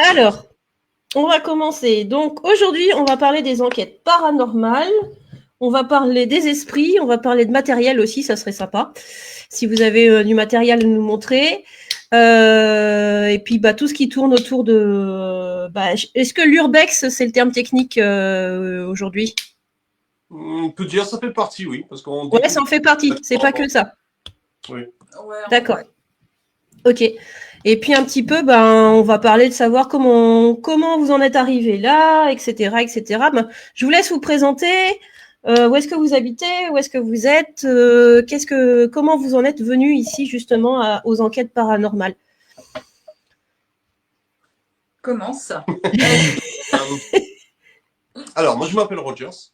Alors, on va commencer. Donc, aujourd'hui, on va parler des enquêtes paranormales. On va parler des esprits. On va parler de matériel aussi, ça serait sympa. Si vous avez du matériel à nous montrer. Et puis, tout ce qui tourne autour de... est-ce que l'urbex, c'est le terme technique aujourd'hui? On peut dire ça fait partie, oui. Parce qu'on dit Ouais, ça en fait partie. C'est pas que ça. Oui. D'accord. Ok. Et puis un petit peu, on va parler de savoir comment vous en êtes arrivé là, etc., etc. Je vous laisse vous présenter. Où est-ce que vous habitez? Où est-ce que vous êtes? Comment vous en êtes venu ici justement aux enquêtes paranormales? Commence. Alors, moi, je m'appelle Rogers.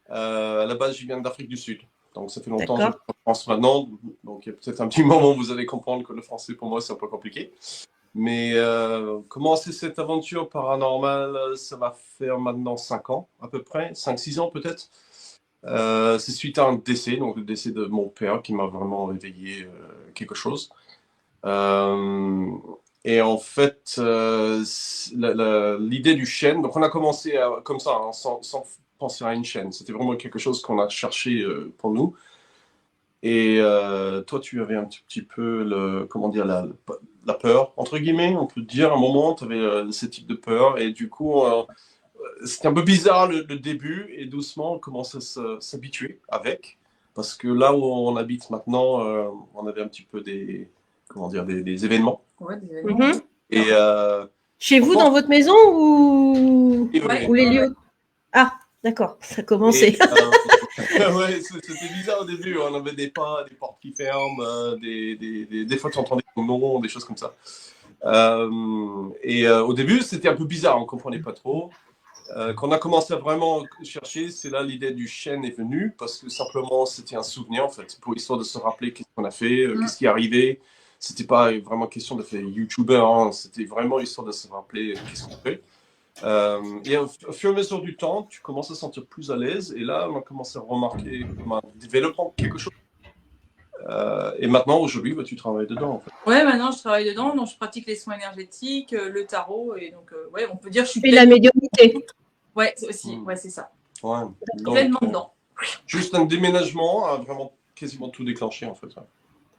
À la base, je viens d'Afrique du Sud. Donc, ça fait longtemps que je parle France maintenant. Donc, il y a peut-être un petit moment où vous allez comprendre que le français, pour moi, c'est un peu compliqué. Mais commencer cette aventure paranormale, ça va faire maintenant 5 ans, à peu près. 5-6 ans, peut-être. C'est suite à un décès, donc le décès de mon père, qui m'a vraiment réveillé quelque chose. Et en fait, l'idée du chêne, donc on a commencé comme ça, hein, sans penser à une chaîne. C'était vraiment quelque chose qu'on a cherché pour nous. Et toi, tu avais un petit peu comment dire, la peur, entre guillemets, on peut dire. À un moment, tu avais ce type de peur. Et du coup, c'était un peu bizarre le début. Et doucement, on commence à s'habituer avec. Parce que là où on habite maintenant, on avait un petit peu des événements. Ouais, des événements. Et chez vous, dans votre maison ou les lieux? Ah, d'accord, ça commençait. Ouais, c'était bizarre au début. On avait des pas, des portes qui ferment, des fois tu entendais des noms, des choses comme ça. Au début, c'était un peu bizarre, on comprenait pas trop. Quand on a commencé à vraiment chercher, c'est là l'idée du chêne est venue, parce que simplement c'était un souvenir en fait, pour histoire de se rappeler qu'est-ce qu'on a fait, qu'est-ce qui est arrivé. C'était pas vraiment question de faire youtubeur, hein, c'était vraiment histoire de se rappeler qu'est-ce qu'on fait. Et au fur et à mesure du temps, tu commences à te sentir plus à l'aise, et là on a commencé à remarquer, développant quelque chose. Et maintenant, aujourd'hui, tu travailles dedans en fait. Ouais, maintenant je travaille dedans, donc je pratique les soins énergétiques, le tarot, et donc ouais, on peut dire que je suis. Et la médiumnité. Ouais, aussi, ouais, c'est ça. Ouais. Pleinement dedans. Juste un déménagement a vraiment quasiment tout déclenché en fait. Ouais.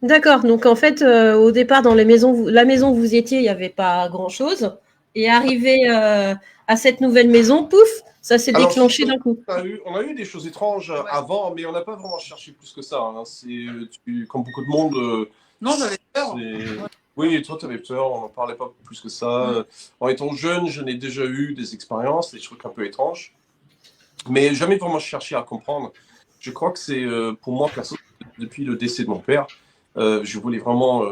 D'accord, donc en fait, au départ, dans la maison où vous étiez, il n'y avait pas grand-chose. Et arrivé à cette nouvelle maison, pouf, ça s'est déclenché d'un coup. On a eu des choses étranges avant, mais on n'a pas vraiment cherché plus que ça. Hein. Comme beaucoup de monde. Non, j'avais peur. Oui, toi, tu avais peur, on n'en parlait pas plus que ça. En étant jeune, je n'ai déjà eu des expériences, des trucs un peu étranges, mais jamais vraiment cherché à comprendre. Je crois que c'est, pour moi, perso, depuis le décès de mon père, je voulais vraiment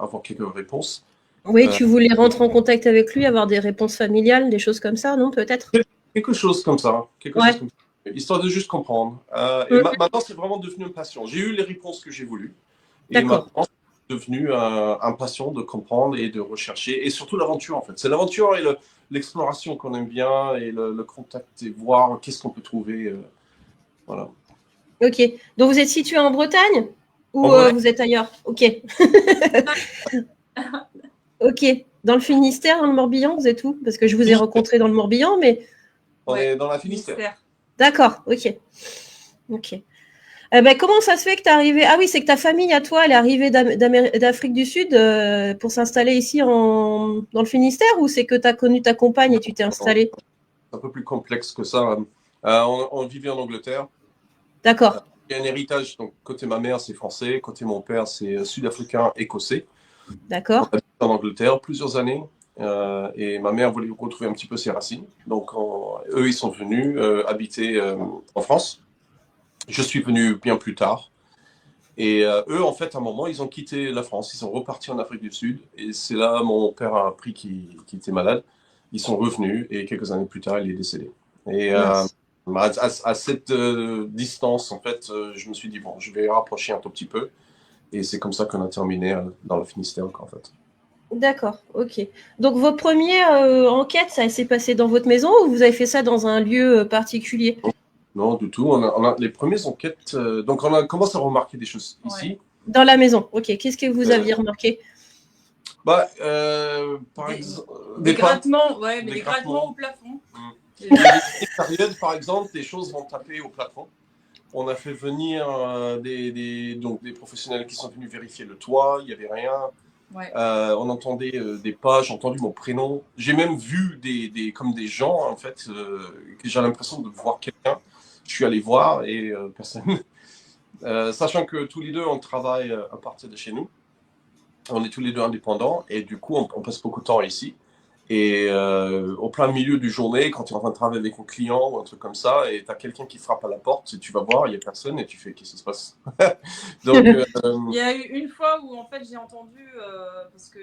avoir quelques réponses. Oui, tu voulais rentrer en contact avec lui, avoir des réponses familiales, des choses comme ça, non, peut-être? Quelque chose comme ça. Histoire de juste comprendre. Et maintenant, c'est vraiment devenu une passion. J'ai eu les réponses que j'ai voulu. Et maintenant, c'est devenu un passion de comprendre et de rechercher. Et surtout l'aventure, en fait. C'est l'aventure et l'exploration qu'on aime bien, et le contact, et voir qu'est-ce qu'on peut trouver. Voilà. Ok. Donc, vous êtes situé en Bretagne ou vous êtes ailleurs? Ok. Ok. Dans le Finistère, dans le Morbihan, vous êtes où? Parce que je vous ai rencontré dans le Morbihan, mais... On est dans la Finistère. D'accord, ok. Ok. Comment ça se fait que tu es arrivé? Ah oui, c'est que ta famille, à toi, elle est arrivée d'Afrique du Sud pour s'installer ici dans le Finistère, ou c'est que tu as connu ta compagne et tu t'es installé? C'est un peu plus complexe que ça. On vivait en Angleterre. D'accord. Il y a un héritage, donc côté ma mère, c'est français, côté mon père, c'est sud-africain, écossais. D'accord. On a vécu en Angleterre plusieurs années. Et ma mère voulait retrouver un petit peu ses racines. Donc, eux, ils sont venus habiter en France. Je suis venu bien plus tard. Et eux, en fait, à un moment, ils ont quitté la France. Ils sont repartis en Afrique du Sud. Et c'est là, mon père a appris qu'il était malade. Ils sont revenus et quelques années plus tard, il est décédé. Et à cette distance, en fait, je me suis dit, bon, je vais rapprocher un tout petit peu. Et c'est comme ça qu'on a terminé dans le Finistère, en fait. D'accord, ok. Donc, vos premières enquêtes, ça s'est passé dans votre maison ou vous avez fait ça dans un lieu particulier? Non, du tout. On a les premières enquêtes. Donc, on a commencé à remarquer des choses ici. Dans la maison, ok. Qu'est-ce que vous aviez remarqué? Par Des, exemple, des pas grattements, ouais, mais des des grattements grattements. au plafond. Il y a des périodes, par exemple, des choses vont taper au plafond. On a fait venir donc des professionnels qui sont venus vérifier le toit, il n'y avait rien. Ouais. On entendait des pas, j'ai entendu mon prénom. J'ai même vu comme des gens, en fait, que j'ai l'impression de voir quelqu'un. Je suis allé voir et personne. Sachant que tous les deux, on travaille à partir de chez nous. On est tous les deux indépendants et du coup, on passe beaucoup de temps ici. Et au plein milieu du journée, quand tu es en train de travailler avec un client ou un truc comme ça, et tu as quelqu'un qui frappe à la porte, et tu vas voir, il n'y a personne, et tu fais qu'est-ce qui se passe. Donc, Il y a eu une fois où en fait j'ai entendu, parce que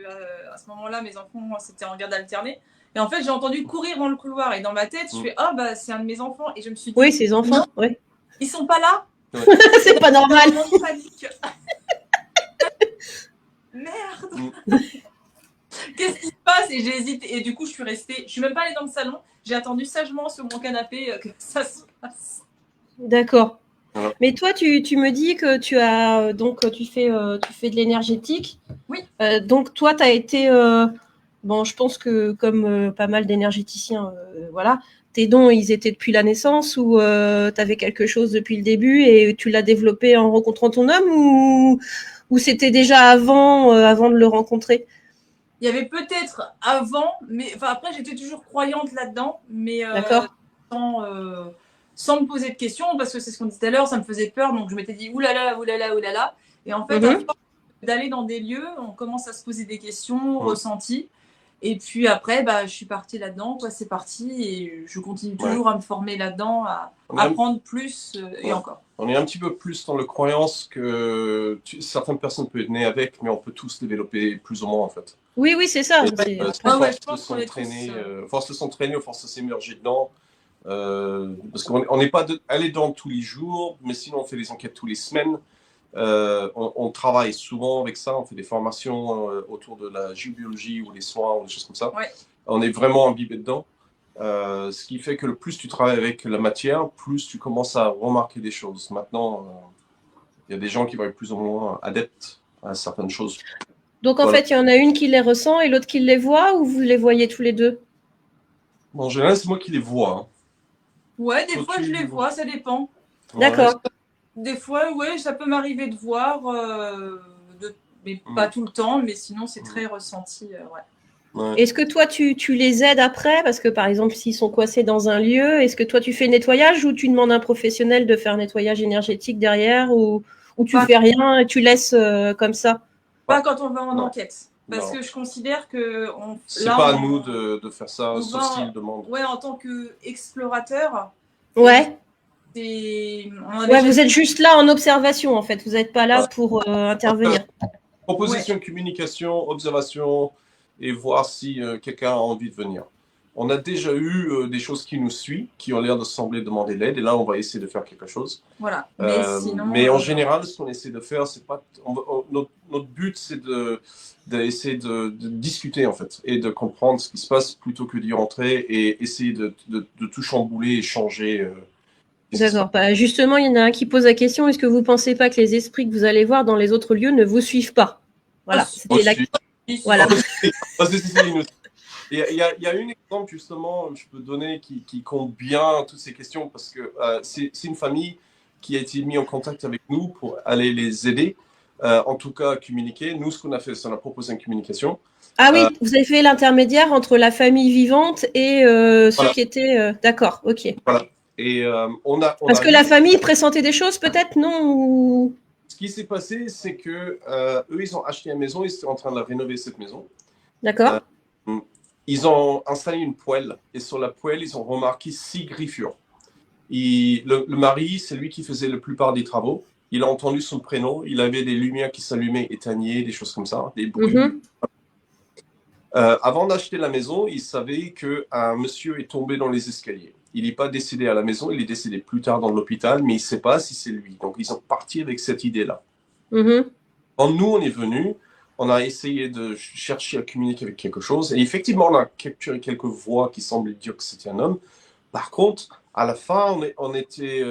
à ce moment-là mes enfants c'était en garde alternée, et en fait j'ai entendu courir dans le couloir et dans ma tête je fais ah bah c'est un de mes enfants et je me suis dit Oui, ses enfants, non, ouais. ils sont pas là. C'est pas normal. Un moment de panique. Merde. Qu'est-ce qui se passe? Et j'ai hésité et du coup je suis même pas allée dans le salon, j'ai attendu sagement sur mon canapé que ça se passe. D'accord. Voilà. Mais toi, tu me dis que tu as donc tu fais de l'énergétique. Oui. Donc toi, tu as été bon, je pense que comme pas mal d'énergéticiens, voilà, tes dons, ils étaient depuis la naissance ou tu avais quelque chose depuis le début et tu l'as développé en rencontrant ton homme ou c'était déjà avant de le rencontrer? Il y avait peut-être avant, mais enfin après j'étais toujours croyante là-dedans, mais D'accord. sans me poser de questions, parce que c'est ce qu'on dit tout à l'heure, ça me faisait peur, donc je m'étais dit oulala, oulala, oulala. Et en fait, à force d'aller dans des lieux, on commence à se poser des questions, ressentis. Et puis après, bah, je suis partie là-dedans, quoi, c'est parti, et je continue toujours à me former là-dedans, à apprendre plus et encore. On est un petit peu plus dans la croyance que certaines personnes peuvent être nées avec, mais on peut tous développer plus ou moins en fait. Oui, c'est ça. Force de s'entraîner, force de s'immerger dedans. Parce qu'on n'est pas allé dedans tous les jours, mais sinon on fait des enquêtes tous les semaines. On travaille souvent avec ça, on fait des formations autour de la géobiologie ou les soins ou des choses comme ça. Ouais. On est vraiment imbibé dedans. Ce qui fait que le plus tu travailles avec la matière, plus tu commences à remarquer des choses. Maintenant, il y a des gens qui vont être plus ou moins adeptes à certaines choses. Donc en fait, il y en a une qui les ressent et l'autre qui les voit, ou vous les voyez tous les deux? En général, c'est moi qui les vois. Hein. Ouais, des fois je les vois, ça dépend. D'accord. Des fois, ouais, ça peut m'arriver de voir, mais pas tout le temps, mais sinon c'est très ressenti. Ouais. Est-ce que toi, tu les aides après? Parce que par exemple, s'ils sont coincés dans un lieu, est-ce que toi, tu fais nettoyage ou tu demandes à un professionnel de faire nettoyage énergétique derrière ou tu fais rien et tu laisses comme ça? Pas quand on va en enquête. Parce que je considère que... C'est pas à nous de faire ça, sauf s'ils demandent. Ouais, en tant qu'explorateur. Ouais. Vous êtes juste là en observation, en fait. Vous n'êtes pas là pour intervenir. Proposition, communication, observation et voir si quelqu'un a envie de venir. On a déjà eu des choses qui nous suivent, qui ont l'air de sembler demander l'aide, et là, on va essayer de faire quelque chose. Voilà. Mais en général, ce qu'on essaie de faire, c'est pas. Notre but, c'est d'essayer de discuter, en fait, et de comprendre ce qui se passe plutôt que d'y rentrer et essayer de tout chambouler et changer. D'accord. Bah, justement, il y en a un qui pose la question, est-ce que vous ne pensez pas que les esprits que vous allez voir dans les autres lieux ne vous suivent pas? Voilà. Voilà. Il y a un exemple, justement, je peux donner qui compte bien toutes ces questions, parce que c'est une famille qui a été mise en contact avec nous pour aller les aider, en tout cas à communiquer. Nous, ce qu'on a fait, c'est qu'on a proposé une communication. Ah oui, vous avez fait l'intermédiaire entre la famille vivante et ceux qui étaient... D'accord, ok. Voilà. Et parce que la famille pressentait des choses, peut-être, non ou... Ce qui s'est passé, c'est que eux, ils ont acheté une maison, ils étaient en train de la rénover, cette maison. D'accord. Ils ont installé une poêle, et sur la poêle, ils ont remarqué 6 griffures. Le mari, c'est lui qui faisait la plupart des travaux. Il a entendu son prénom, il avait des lumières qui s'allumaient, éteignaient, des choses comme ça, des bruits. Avant d'acheter la maison, il savait qu'un monsieur est tombé dans les escaliers. Il n'est pas décédé à la maison, il est décédé plus tard dans l'hôpital, mais il ne sait pas si c'est lui. Donc, ils sont partis avec cette idée-là. Quand nous, on est venus, on a essayé de chercher à communiquer avec quelque chose. Et effectivement, on a capturé quelques voix qui semblaient dire que c'était un homme. Par contre, à la fin, on était...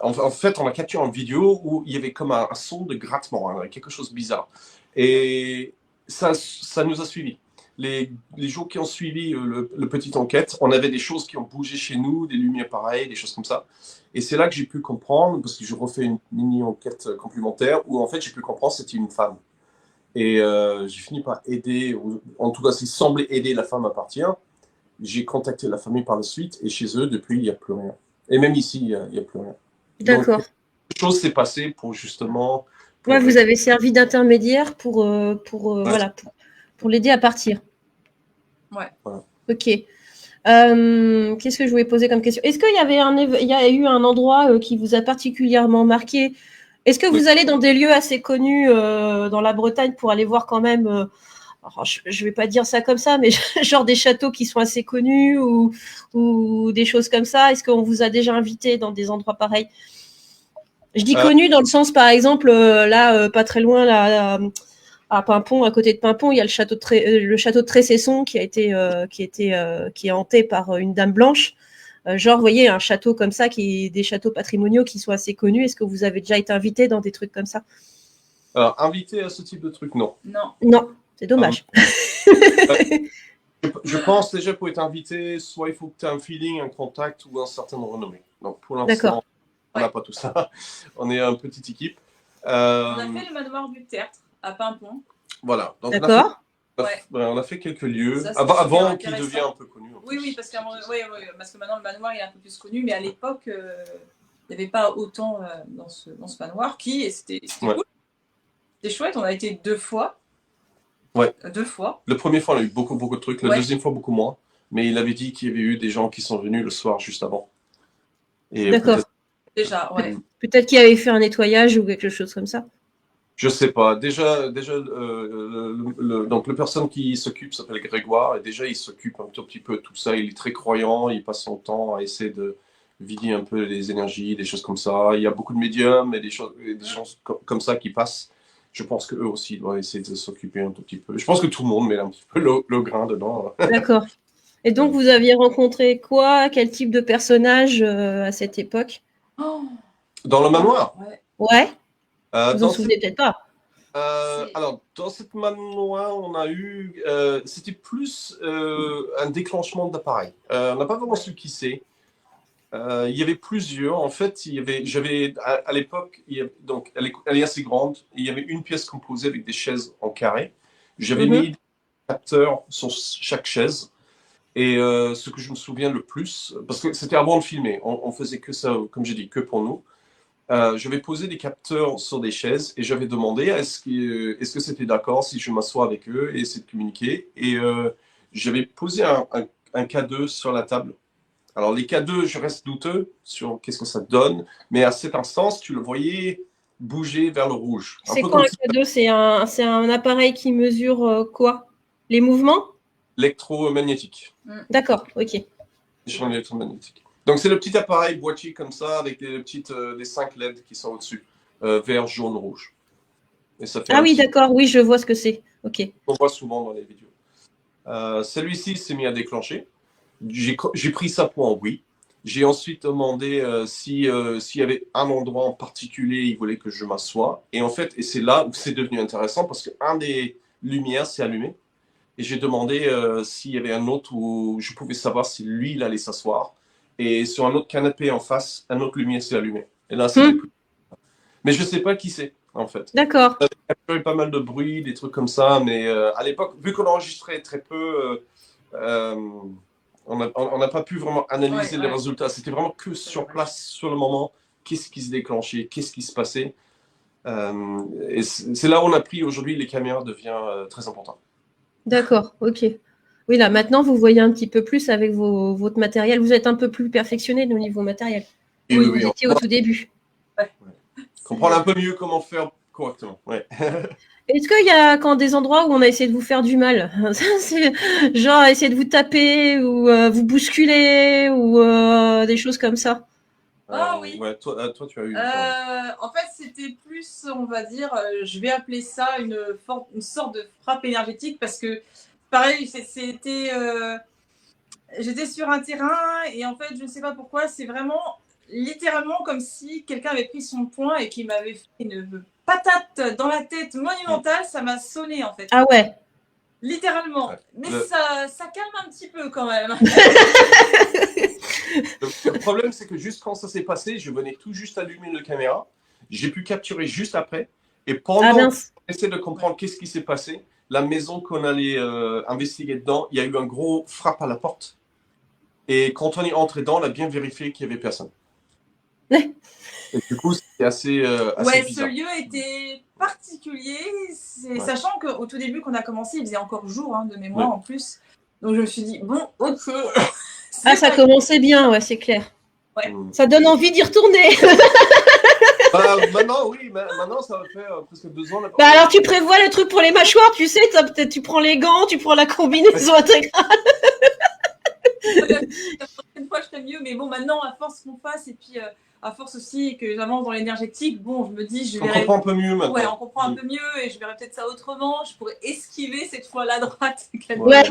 en fait, on a capturé une vidéo où il y avait comme un son de grattement, hein, quelque chose de bizarre. Et ça nous a suivis. Les jours qui ont suivi le petite enquête, on avait des choses qui ont bougé chez nous, des lumières pareilles, des choses comme ça. Et c'est là que j'ai pu comprendre, parce que je refais une mini-enquête complémentaire, où en fait j'ai pu comprendre que c'était une femme. Et j'ai fini par aider, en tout cas, s'il semblait aider la femme à partir. J'ai contacté la famille par la suite, et chez eux, depuis, il n'y a plus rien. Et même ici, il n'y a plus rien. D'accord. Donc, quelque chose s'est passé pour justement... Ouais, vous avez servi d'intermédiaire pour l'aider à partir. Ouais. Voilà. Ok. Qu'est-ce que je voulais poser comme question? Est-ce qu'il y a eu un endroit qui vous a particulièrement marqué? Est-ce que vous allez dans des lieux assez connus dans la Bretagne pour aller voir quand même, alors, je ne vais pas dire ça comme ça, mais genre des châteaux qui sont assez connus ou des choses comme ça? Est-ce qu'on vous a déjà invité dans des endroits pareils? Je dis connus dans le sens, par exemple, pas très loin, là, à Pimpon, à côté de Pimpon, il y a le château de Tressesson qui est hanté par une dame blanche. Genre, vous voyez, un château comme ça, des châteaux patrimoniaux qui sont assez connus. Est-ce que vous avez déjà été invité dans des trucs comme ça? Alors, invité à ce type de truc, non. Non, c'est dommage. Je pense déjà pour être invité, soit il faut que tu aies un feeling, un contact ou un certain renommée. Donc, pour l'instant, on n'a pas tout ça. On est une petite équipe. On a fait le manoir du Tertre à Pimpon. Voilà. Donc, d'accord. on a fait quelques lieux Ça, avant qu'il devienne un peu connu. Oui, parce que maintenant le manoir il est un peu plus connu, mais à l'époque, il n'y avait pas autant dans ce manoir c'était cool. C'était chouette, on a été 2 fois. Ouais. 2 fois. Le premier fois, on a eu beaucoup de trucs. La deuxième fois, beaucoup moins. Mais il avait dit qu'il y avait eu des gens qui sont venus le soir juste avant. D'accord. Déjà, ouais. Peut-être qu'il avait fait un nettoyage ou quelque chose comme ça. Je sais pas. Déjà, donc la personne qui s'occupe s'appelle Grégoire et déjà il s'occupe un tout petit peu de tout ça. Il est très croyant. Il passe son temps à essayer de vider un peu les énergies, des choses comme ça. Il y a beaucoup de médiums et des choses comme ça qui passent. Je pense qu'eux aussi doivent essayer de s'occuper un tout petit peu. Je pense que tout le monde met un petit peu le grain dedans. D'accord. Et donc, vous aviez rencontré quoi? Quel type de personnage à cette époque? Dans le manoir? Ouais. Vous en souvenez peut-être pas? Alors, dans cette manoir, on a eu... c'était plus un déclenchement d'appareil. On n'a pas vraiment su qui c'est. Il y avait plusieurs. En fait, j'avais à l'époque, donc elle est assez grande. Il y avait une pièce composée avec des chaises en carré. J'avais mis des capteurs sur chaque chaise. Et ce que je me souviens le plus, parce que c'était avant de filmer, on faisait que ça, comme j'ai dit, que pour nous. J'avais posé des capteurs sur des chaises et j'avais demandé est-ce que c'était d'accord si je m'assois avec eux et essayer de communiquer. Et j'avais posé un K2 sur la table. Alors les K2, je reste douteux sur qu'est-ce que ça donne, mais à cette instance, tu le voyais bouger vers le rouge. C'est quoi un K2? C'est un appareil qui mesure quoi? Les mouvements? Électromagnétique. D'accord, ok. Champ électromagnétique. Donc c'est le petit appareil boîtier comme ça avec des 5 LED qui sont au-dessus, vert, jaune, rouge. Et ça fait oui, d'accord, oui, je vois ce que c'est. Ok. On voit souvent dans les vidéos. Celui-ci s'est mis à déclencher. J'ai pris ça pour un oui. J'ai ensuite demandé s'il y avait un endroit en particulier, il voulait que je m'assoie. Et en fait, et c'est là où c'est devenu intéressant parce qu'un des lumières s'est allumé. Et j'ai demandé s'il y avait un autre où je pouvais savoir si lui, il allait s'asseoir. Et sur un autre canapé en face, un autre lumière s'est allumé. Et là, c'était plus. Mais je ne sais pas qui c'est, en fait. D'accord. Il y a eu pas mal de bruit, des trucs comme ça. Mais à l'époque, vu qu'on enregistrait très peu, on n'a pas pu vraiment analyser les résultats. C'était vraiment que sur place, sur le moment, qu'est-ce qui se déclenchait, qu'est-ce qui se passait. Et c'est là où on a pris aujourd'hui, les caméras devient très important. D'accord, ok. Oui, là, maintenant, vous voyez un petit peu plus avec votre matériel. Vous êtes un peu plus perfectionné au niveau matériel. Oui, vous étiez au tout début. Comprendre un peu mieux comment faire correctement. Ouais. Est-ce qu'il y a quand des endroits où on a essayé de vous faire du mal? Genre essayer de vous taper ou vous bousculer ou des choses comme ça? Oui. Ouais, toi, tu as eu. En fait, c'était plus, on va dire, je vais appeler ça une sorte de frappe énergétique parce que, pareil, c'était. J'étais sur un terrain et en fait, je ne sais pas pourquoi, c'est vraiment littéralement comme si quelqu'un avait pris son poing et qui m'avait fait une patate dans la tête monumentale, ça m'a sonné en fait. Ah ouais. Littéralement. Ouais. Mais ça calme un petit peu quand même. Le problème, c'est que juste quand ça s'est passé, je venais tout juste allumer la caméra. J'ai pu capturer juste après. Et Ah pendant qu'on mince. essayait de comprendre qu'est-ce qui s'est passé, la maison qu'on allait investiguer dedans, il y a eu un gros frappe à la porte. Et quand on est entré dedans, on a bien vérifié qu'il n'y avait personne. Et du coup, c'était assez Ouais, bizarre. ce lieu était particulier, Ouais. sachant qu'au tout début, quand on a commencé, il faisait encore jour de mémoire Ouais. en plus. Donc je me suis dit, bon, ok. Ah, ça commençait bien, ouais, c'est clair. Ouais. Ça donne envie d'y retourner. Maintenant, oui, maintenant, ça va faire presque 2 ans. Bah alors, tu prévois le truc pour les mâchoires, tu sais, tu prends les gants, tu prends la combinaison intégrale. La prochaine fois, je ferai mieux. Mais bon, maintenant, à force qu'on fasse, et puis à force aussi que j'avance dans l'énergétique, bon, je me dis, On comprend un peu mieux maintenant. Ouais, on comprend un peu mieux et je verrai peut-être ça autrement. Je pourrais esquiver cette fois-là à droite. Ouais.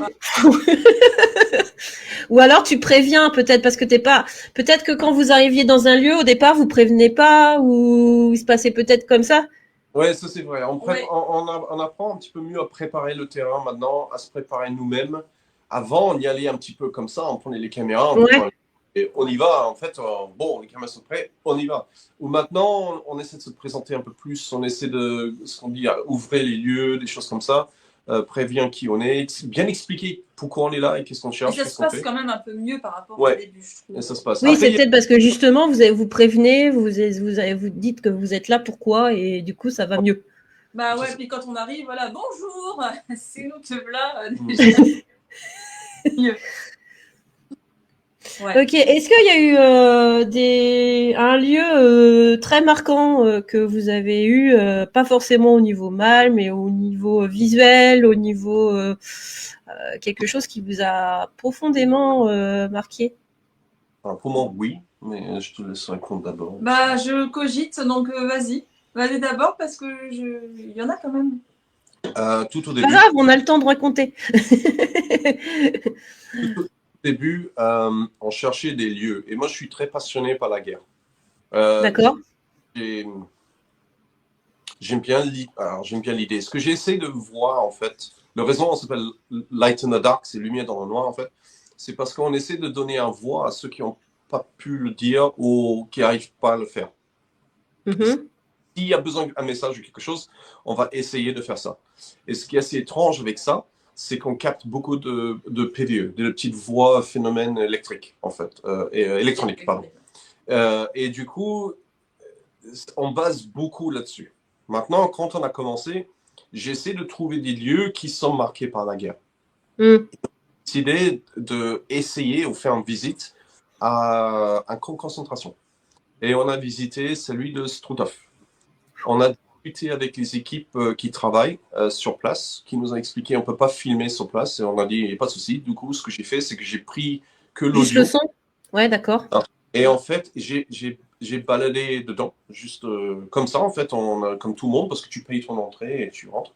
Ou alors tu préviens peut-être parce que t'es pas. Peut-être que quand vous arriviez dans un lieu au départ, vous prévenez pas ou il se passait peut-être comme ça. Ouais, ça c'est vrai. Ouais. On apprend un petit peu mieux à préparer le terrain maintenant, à se préparer nous-mêmes. Avant, on y allait un petit peu comme ça, on prenait les caméras, et on y va. En fait, bon, les caméras sont prêtes, on y va. Ou maintenant, on essaie de se présenter un peu plus, on essaie de, ce qu'on dit, ouvrir les lieux, des choses comme ça, prévient qui on est, bien expliquer pourquoi on est là et qu'est-ce qu'on cherche. Et ça se passe quand même un peu mieux par rapport Ouais. au début, je trouve. Et ça se passe. Oui, Après, c'est peut-être parce que justement, vous prévenez, vous dites que vous êtes là pourquoi et du coup, ça va mieux. Bah ouais, puis quand on arrive, voilà, bonjour, c'est nous te voilà. Déjà. Mieux. Ouais. Ok, est-ce qu'il y a eu un lieu très marquant que vous avez eu, pas forcément au niveau mâle, mais au niveau visuel, au niveau quelque chose qui vous a profondément marqué? Alors, pour moi, oui, mais je te laisse répondre d'abord. Bah, je cogite, donc vas-y. Vas-y d'abord parce que il y en a quand même. Tout au Pas début. grave, on a le temps de raconter. Tout au début, on cherchait des lieux. Et moi, je suis très passionné par la guerre. D'accord. J'aime bien l'idée. Ce que j'essaie de voir, en fait, la raison, on s'appelle Light in the Dark, c'est lumière dans le noir, en fait. C'est parce qu'on essaie de donner un voix à ceux qui n'ont pas pu le dire ou qui n'arrivent pas à le faire. S'il y a besoin d'un message ou quelque chose, on va essayer de faire ça. Et ce qui est assez étrange avec ça, c'est qu'on capte beaucoup de PVE, de petites voix phénomènes électriques, en fait, électroniques, pardon. Et du coup, on base beaucoup là-dessus. Maintenant, quand on a commencé, j'essaie de trouver des lieux qui sont marqués par la guerre. J'ai décidé d'essayer ou faire une visite à un camp de concentration. Et on a visité celui de Struthof. On a discuté avec les équipes qui travaillent sur place, qui nous ont expliqué on ne peut pas filmer sur place. Et on a dit, il n'y a pas de souci. Du coup, ce que j'ai fait, c'est que j'ai pris que l'audio. Juste le son? Ouais, d'accord. Et en fait, j'ai baladé dedans, juste comme ça, en fait, comme tout le monde, parce que tu payes ton entrée et tu rentres.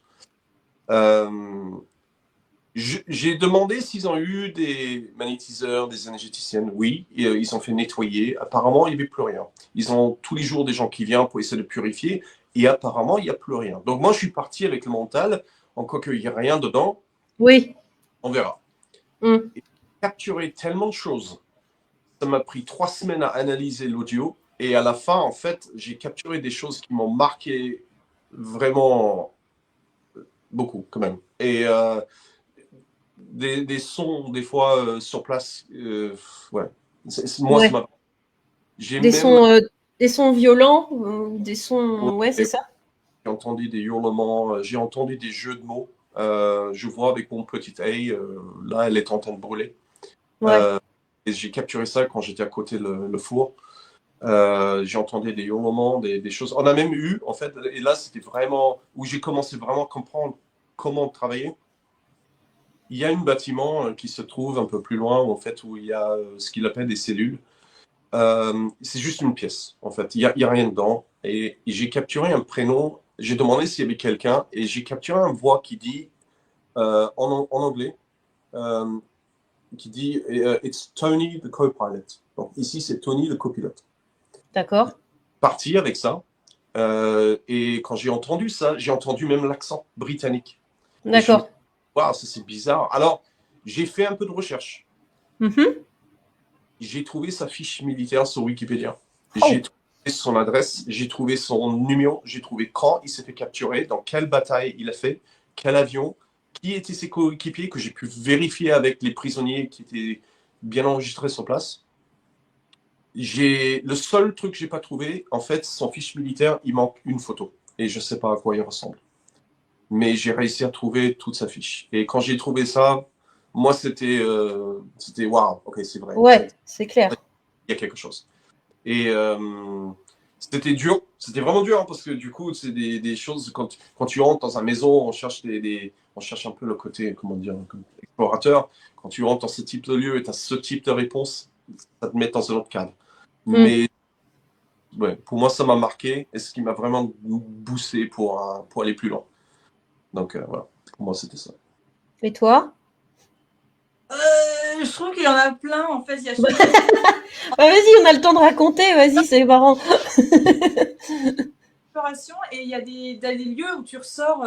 J'ai demandé s'ils ont eu des magnétiseurs, des énergéticiennes. Oui, ils ont fait nettoyer. Apparemment, il n'y avait plus rien. Ils ont tous les jours des gens qui viennent pour essayer de purifier. Et apparemment, il n'y a plus rien. Donc moi, je suis parti avec le mental, en quoi qu'il n'y a rien dedans. Oui. On verra. Et capturer tellement de choses. Ça m'a pris 3 semaines à analyser l'audio. Et à la fin, en fait, j'ai capturé des choses qui m'ont marqué vraiment beaucoup, quand même. Et des sons, des fois, sur place. Ouais. Moi, ouais. ça m'a... Des sons violents, des sons... Ouais, c'est ça. J'ai entendu des hurlements, j'ai entendu des jeux de mots. Je vois avec mon petit œil, là, elle est en train de brûler. Ouais. Et j'ai capturé ça quand j'étais à côté le four. J'ai entendu des hurlements, des choses. On a même eu, en fait, et là, c'était vraiment où j'ai commencé vraiment à comprendre comment travailler. Il y a un bâtiment qui se trouve un peu plus loin, en fait, où il y a ce qu'il appelle des cellules. C'est juste une pièce, en fait. Il y a rien dedans. Et j'ai capturé un prénom. J'ai demandé s'il y avait quelqu'un, et j'ai capturé une voix qui dit, en anglais, qui dit It's Tony the co-pilot. Donc ici, c'est Tony le copilote. D'accord. Parti avec ça. Et quand j'ai entendu ça, j'ai entendu même l'accent britannique. D'accord. Waouh, ça c'est bizarre. Alors, j'ai fait un peu de recherche. J'ai trouvé sa fiche militaire sur Wikipédia. J'ai trouvé son adresse, j'ai trouvé son numéro, j'ai trouvé quand il s'est fait capturer, dans quelle bataille il a fait, quel avion, qui étaient ses coéquipiers, que j'ai pu vérifier avec les prisonniers qui étaient bien enregistrés sur place. Le seul truc que j'ai pas trouvé, en fait, son fiche militaire, il manque une photo. Et je sais pas à quoi il ressemble. Mais j'ai réussi à trouver toute sa fiche. Et quand j'ai trouvé ça, moi, c'était waouh, ok, c'est vrai. Ouais, c'est clair. Il y a quelque chose. Et c'était dur, c'était vraiment dur, hein, parce que du coup, c'est des choses, quand tu rentres dans une maison, on cherche on cherche un peu le côté, comment dire, comme explorateur. Quand tu rentres dans ce type de lieu et tu as ce type de réponse, ça te met dans un autre cadre. Mais ouais, pour moi, ça m'a marqué et ce qui m'a vraiment boosté pour aller plus loin. Donc voilà, pour moi, c'était ça. Et toi? Je trouve qu'il y en a plein, en fait. Il y a Vas-y, on a le temps de raconter, vas-y, c'est marrant. Et il y a des lieux où tu ressors,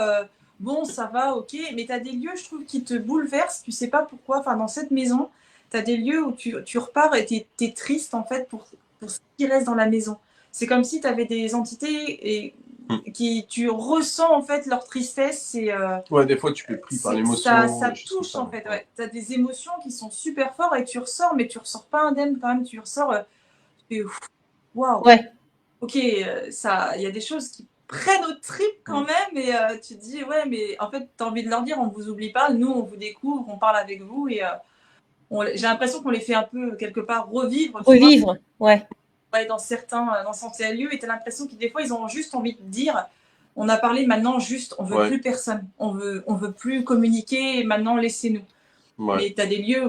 bon, ça va, ok, mais tu as des lieux, je trouve, qui te bouleversent, tu sais pas pourquoi. Enfin, dans cette maison, tu as des lieux où tu repars et tu es triste, en fait, pour ce qui reste dans la maison. C'est comme si tu avais des entités tu ressens, en fait, leur tristesse. Ouais, des fois, tu peux pris par l'émotion. Ça touche, en fait, ouais. Tu as des émotions qui sont super fortes et tu ressors, mais tu ressors pas indemne quand même, tu ressors, waouh. Ouais. Ok, il y a des choses qui prennent au trip quand même, et tu te dis, ouais, mais en fait, tu as envie de leur dire, on vous oublie pas, nous, on vous découvre, on parle avec vous, et j'ai l'impression qu'on les fait un peu, quelque part, revivre. Revivre, ouais. Dans certains lieux, et tu as l'impression que des fois, ils ont juste envie de dire, on a parlé, maintenant, juste, on veut plus personne, on veut plus communiquer, maintenant, laissez-nous. Ouais. Mais tu as des lieux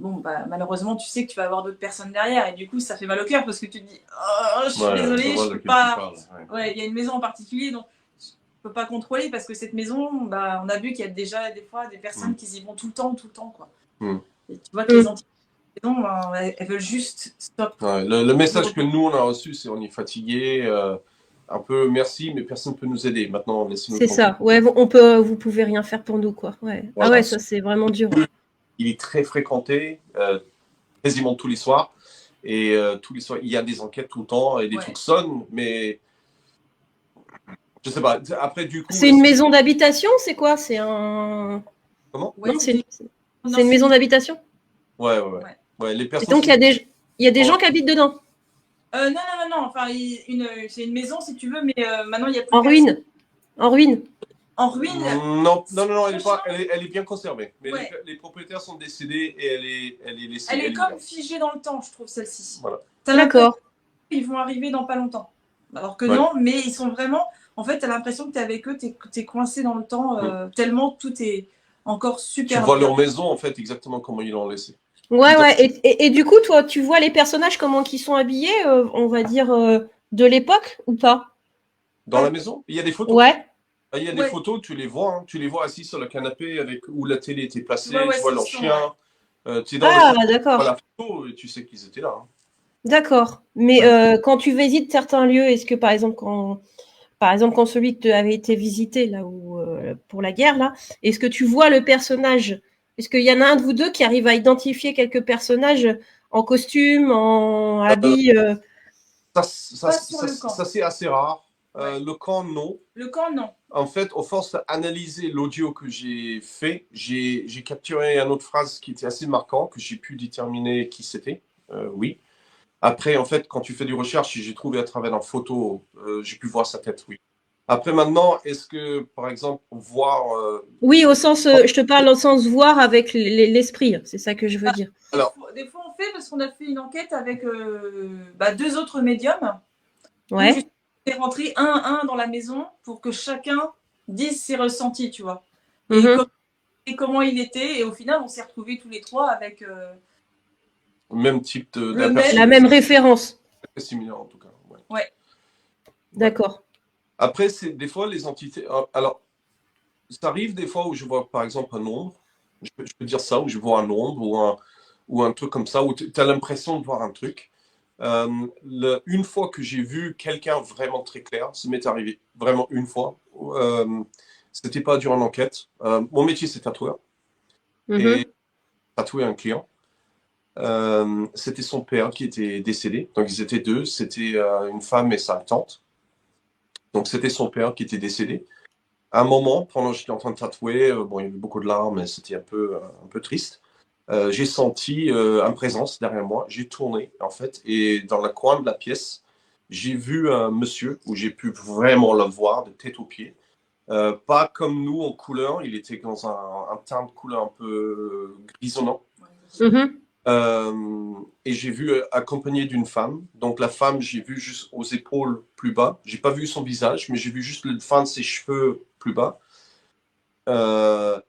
où, malheureusement, tu sais que tu vas avoir d'autres personnes derrière. Et du coup, ça fait mal au cœur parce que tu te dis, oh, je suis désolée, je peux pas. Il y a une maison en particulier, donc je peux pas contrôler parce que cette maison, on a vu qu'il y a déjà des fois des personnes qui y vont tout le temps, quoi. Et tu vois que les entités, elles veulent juste stop. Ouais, le message que nous, on a reçu, c'est on est fatigué. Un peu merci, mais personne ne peut nous aider. Maintenant, laissez-nous. C'est ça. Ouais, vous pouvez rien faire pour nous, quoi. Ouais. Voilà. Ah ouais, ça c'est vraiment dur. Il est très fréquenté, quasiment tous les soirs. Et tous les soirs, il y a des enquêtes tout le temps et des trucs sonnent, mais je sais pas. Après, du coup. C'est une maison d'habitation, c'est quoi? C'est un. Comment? Non, c'est une maison d'habitation. Ouais. Les personnes. Et donc il y a des gens qui habitent dedans. Non. Enfin, c'est une maison si tu veux, mais maintenant il y a plus. En ruine. En ruine. En ruine. Non, elle est bien conservée. Mais les propriétaires sont décédés et elle est laissée. Elle est comme figée dans le temps, je trouve, celle-ci. Voilà. D'accord. Ils vont arriver dans pas longtemps. Alors que non, mais ils sont vraiment. En fait, tu as l'impression que tu es avec eux, tu es coincé dans le temps, tellement tout est encore super. Tu vois leur maison, en fait, exactement comment ils l'ont laissé. Ouais. Et du coup, toi, tu vois les personnages, comment ils sont habillés, on va dire, de l'époque ou pas? Dans la maison? Il y a des photos. Ouais. Il y a des photos, tu les vois. Hein. Tu les vois assis sur le canapé où la télé était placée. Tu vois leur chien. Tu es dans d'accord. la photo et tu sais qu'ils étaient là. Hein. D'accord. Mais quand tu visites certains lieux, est-ce que, par exemple, quand celui que avait été visité là où pour la guerre là, est-ce que tu vois le personnage? Est-ce qu'il y en a un de vous deux qui arrive à identifier quelques personnages en costume, en habit Ça c'est assez rare. Le camp, non. Le camp, non. En fait, au force d'analyser l'audio que j'ai fait, j'ai capturé une autre phrase qui était assez marquante, que j'ai pu déterminer qui c'était. Oui. Après, en fait, quand tu fais du recherche, j'ai trouvé à travers une photo, j'ai pu voir sa tête, oui. Après, maintenant, est-ce que, par exemple, voir... Oui, au sens, je te parle au sens voir avec l'esprit, c'est ça que je veux dire. Alors, des fois, on fait, parce qu'on a fait une enquête avec 2 autres médiums. Ouais. On est rentré un dans la maison pour que chacun dise ses ressentis, tu vois. Et comment il était. Et au final, on s'est retrouvés tous les 3 avec... même type la même référence. Très similaire, en tout cas. Ouais. D'accord. Après, c'est des fois les entités. Alors, ça arrive des fois où je vois, par exemple, un ombre. Je peux dire ça, où je vois un ombre ou un truc comme ça, où tu as l'impression de voir un truc. Une fois que j'ai vu quelqu'un vraiment très clair, ça m'est arrivé vraiment une fois. C'était pas durant l'enquête. Mon métier, c'est tatoueur. Et tatouer un client. C'était son père qui était décédé. Donc, ils étaient deux. C'était une femme et sa tante. Donc, c'était son père qui était décédé. À un moment, pendant que j'étais en train de tatouer, bon, il y avait beaucoup de larmes, et c'était un peu triste. J'ai senti une présence derrière moi. J'ai tourné, en fait, et dans le coin de la pièce, j'ai vu un monsieur où j'ai pu vraiment le voir de tête aux pieds. Pas comme nous en couleur, il était dans un teint de couleur un peu grisonnant. Et j'ai vu accompagné d'une femme. Donc la femme, j'ai vu juste aux épaules plus bas. J'ai pas vu son visage, mais j'ai vu juste le fin de ses cheveux plus bas.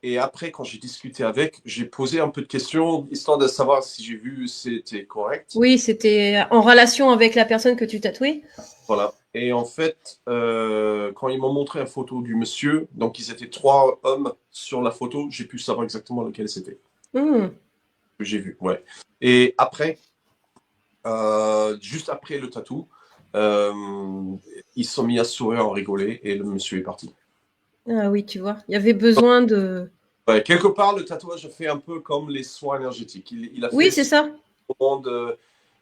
Et après, quand j'ai discuté avec, j'ai posé un peu de questions, histoire de savoir si j'ai vu c'était correct. Oui, c'était en relation avec la personne que tu tatouais. Voilà. Et en fait, quand ils m'ont montré une photo du monsieur, donc ils étaient 3 hommes sur la photo, j'ai pu savoir exactement lequel c'était. Que j'ai vu, ouais. Et après, juste après le tatou, ils se sont mis à sourire, à rigoler, et le monsieur est parti. Ah oui, tu vois, il y avait besoin de... Ouais, quelque part, le tatouage a fait un peu comme les soins énergétiques. Il a fait Oui, c'est ça. moment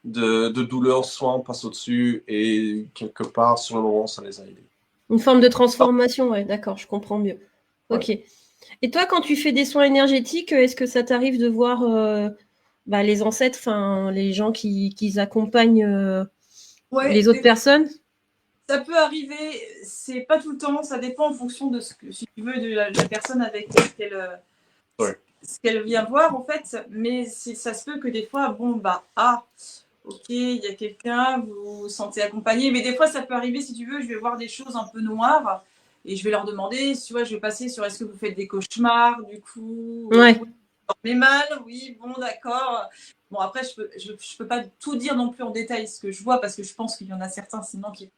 de douleur, soin, on passe au-dessus, et quelque part, sur le moment, ça les a aidés. Une forme de transformation, ouais, d'accord, je comprends mieux. Ok. Ouais. Et toi, quand tu fais des soins énergétiques, est-ce que ça t'arrive de voir les ancêtres, enfin les gens qui accompagnent les autres personnes? Ça peut arriver, c'est pas tout le temps, ça dépend en fonction de ce que, si tu veux, de la personne avec ce qu'elle vient voir en fait. Mais ça se peut que des fois, bon bah ok, il y a quelqu'un, vous vous sentez accompagné, mais des fois ça peut arriver, si tu veux, je vais voir des choses un peu noires et je vais leur demander, tu vois, je vais passer sur est-ce que vous faites des cauchemars, du coup, Ouais. vous dormez mal, oui, bon, d'accord. Bon, après, je peux pas tout dire non plus en détail ce que je vois parce que je pense qu'il y en a certains sinon qui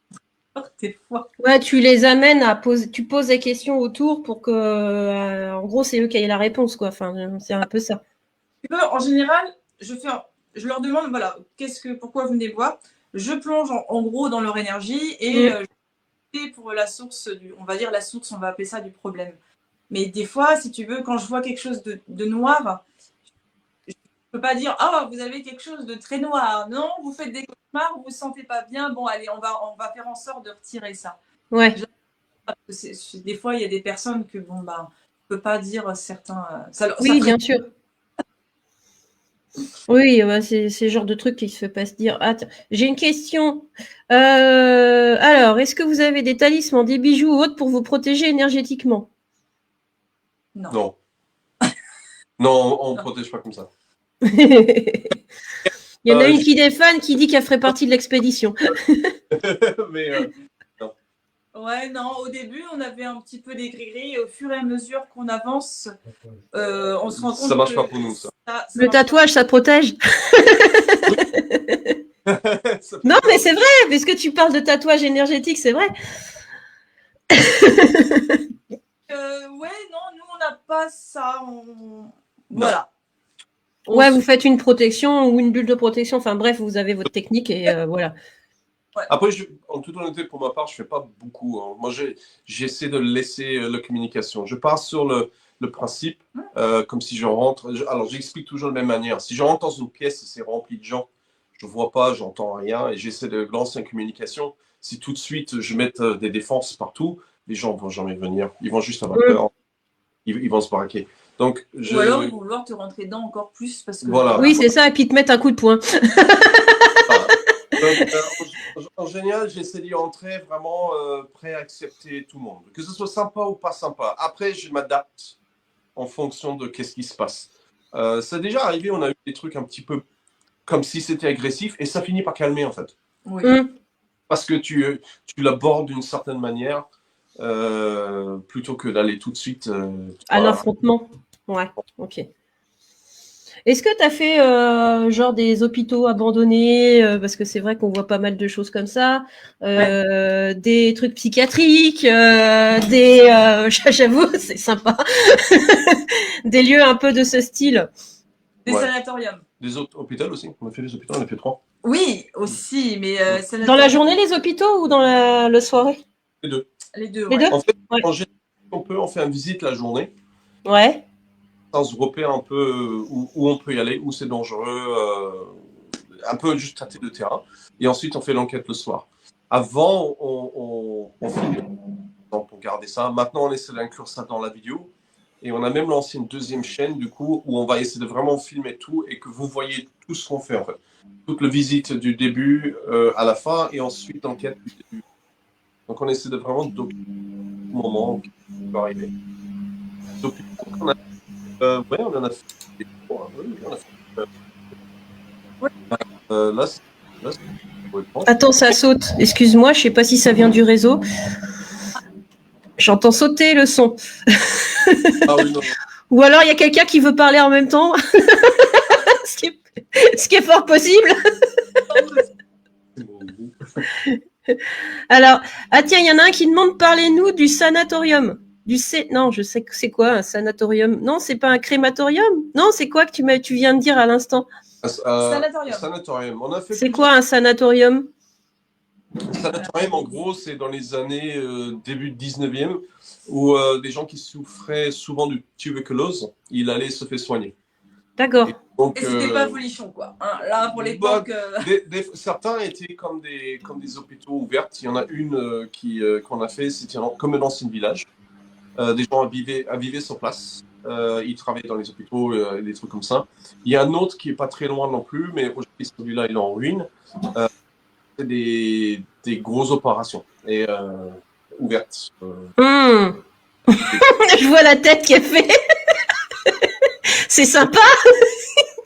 des fois. Ouais, tu les amènes à poser, tu poses des questions autour pour que, en gros, c'est eux qui aient la réponse, quoi. Enfin, c'est un peu ça. En général, je leur demande, voilà, pourquoi vous venez voir. Je plonge en gros dans leur énergie et pour la source on va dire la source, on va appeler ça du problème. Mais des fois, si tu veux, quand je vois quelque chose de noir, je peux pas dire vous avez quelque chose de très noir. Non, vous faites des cauchemars, vous vous sentez pas bien. Bon, allez, on va faire en sorte de retirer ça. Ouais. Des fois, il y a des personnes que on peut pas dire certains. Oui, bien sûr. Oui, c'est le genre de truc qui se fait pas se dire. Ah, j'ai une question. Alors, est-ce que vous avez des talismans, des bijoux ou autres pour vous protéger énergétiquement? Non. Non, on ne protège pas comme ça. Il y en a une qui défane, qui dit qu'elle ferait partie de l'expédition. Mais non. Ouais, non, au début, on avait un petit peu des gris-gris et au fur et à mesure qu'on avance, on se rend compte ça marche pas pour nous, ça. Le tatouage, ça protège. Non, mais c'est vrai, puisque tu parles de tatouage énergétique, c'est vrai. Ouais, non, nous, on n'a pas ça. Voilà. Ouais, vous faites une protection ou une bulle de protection. Enfin bref, vous avez votre technique et voilà. Ouais. Après, en toute honnêteté, pour ma part, je ne fais pas beaucoup. Hein. Moi, j'essaie de laisser la communication. Je pars sur le principe, comme si je rentre. Alors, j'explique toujours de la même manière. Si je rentre dans une pièce et c'est rempli de gens, je ne vois pas, j'entends rien et j'essaie de lancer une communication. Si tout de suite je mets des défenses partout, les gens ne vont jamais venir. Ils vont juste avoir peur. Ils vont se braquer. Donc, Ou alors, ils vont vouloir te rentrer dedans encore plus. Parce que voilà. Oui, c'est ça, et puis te mettre un coup de poing. Voilà. Donc, en général, j'essaie d'y entrer vraiment prêt à accepter tout le monde. Que ce soit sympa ou pas sympa. Après, je m'adapte en fonction de qu'est-ce qui se passe. Ça a déjà arrivé, on a eu des trucs un petit peu comme si c'était agressif et ça finit par calmer en fait. Oui. Parce que tu l'abordes d'une certaine manière plutôt que d'aller tout de suite à l'affrontement. Ouais, ok. Est-ce que tu as fait genre des hôpitaux abandonnés, parce que c'est vrai qu'on voit pas mal de choses comme ça, des trucs psychiatriques, j'avoue, c'est sympa, des lieux un peu de ce style. Des sanatoriums. Des autres hôpitaux aussi, on a fait des hôpitaux, on a fait 3. Oui, aussi, mais Dans la journée, les hôpitaux ou dans le soirée? Les deux. Les deux, Les ouais. deux? En fait, Ouais. en général, on peut en faire une visite la journée, Ouais. sans se repérer un peu où on peut y aller, où c'est dangereux, un peu juste tâter le terrain. Et ensuite, on fait l'enquête le soir. Avant, on filmait, donc on gardait ça. Maintenant, on essaie d'inclure ça dans la vidéo. Et on a même lancé une deuxième chaîne, du coup, où on va essayer de vraiment filmer tout et que vous voyez tout ce qu'on fait, en fait. Toute la visite du début à la fin et ensuite l'enquête du début. Donc, on essaie de vraiment documenter le moment qui peut arriver. Donc, on ouais, on en a fait des fois, oui, on a fait, là, Attends, ça saute. Excuse-moi, je sais pas si ça vient du réseau. J'entends sauter le son. Ah oui, non, non. Ou alors il y a quelqu'un qui veut parler en même temps. ce qui est fort possible. Alors, ah tiens, il y en a un qui demande parlez-nous du sanatorium. Non, je sais que c'est quoi un sanatorium. Non, c'est pas un crématorium. Non, c'est quoi que tu viens de dire à l'instant? Sanatorium. Sanatorium. On a fait C'est quoi un sanatorium? Sanatorium, en gros, c'est dans les années début 19e, où des gens qui souffraient souvent de tuberculose, ils allaient se faire soigner. D'accord. Donc, Et c'était pas folichon, quoi. Hein, là, pour l'époque. Certains étaient comme des hôpitaux ouverts. Il y en a une qu'on a fait, c'était comme un ancien village. Des gens vivaient sur place. Ils travaillaient dans les hôpitaux, des trucs comme ça. Il y a un autre qui est pas très loin non plus, mais aujourd'hui, celui-là, il est en ruine. C'est des grosses opérations et ouvertes. Je vois la tête qui est faite. C'est sympa.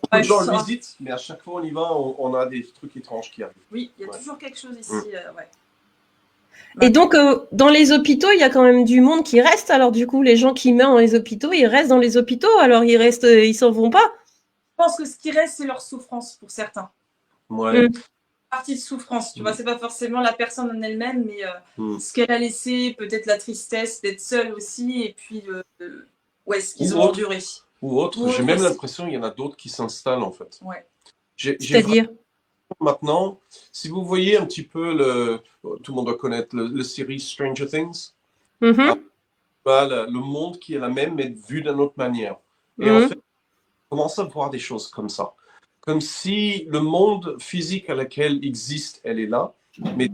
Beaucoup de gens le visitent, mais à chaque fois on y va, on a des trucs étranges qui arrivent. Oui, il y a toujours quelque chose ici. Ouais. Et donc, dans les hôpitaux, il y a quand même du monde qui reste. Alors, du coup, les gens qui meurent dans les hôpitaux, ils restent dans les hôpitaux. Alors, ils s'en vont pas. Je pense que ce qui reste, c'est leur souffrance pour certains. Ouais. Partie de souffrance, tu vois, c'est pas forcément la personne en elle-même, mais ce qu'elle a laissé, peut-être la tristesse d'être seule aussi, et puis ce qu'ils ont enduré. Ou autre. J'ai même l'impression qu'il y en a d'autres qui s'installent en fait. Ouais. C'est-à-dire maintenant, si vous voyez un petit peu tout le monde doit connaître le série Stranger Things. Le monde qui est la même mais vu d'une autre manière. Et en fait, on commence à voir des choses comme ça. Comme si le monde physique à lequel existe, elle est là, mais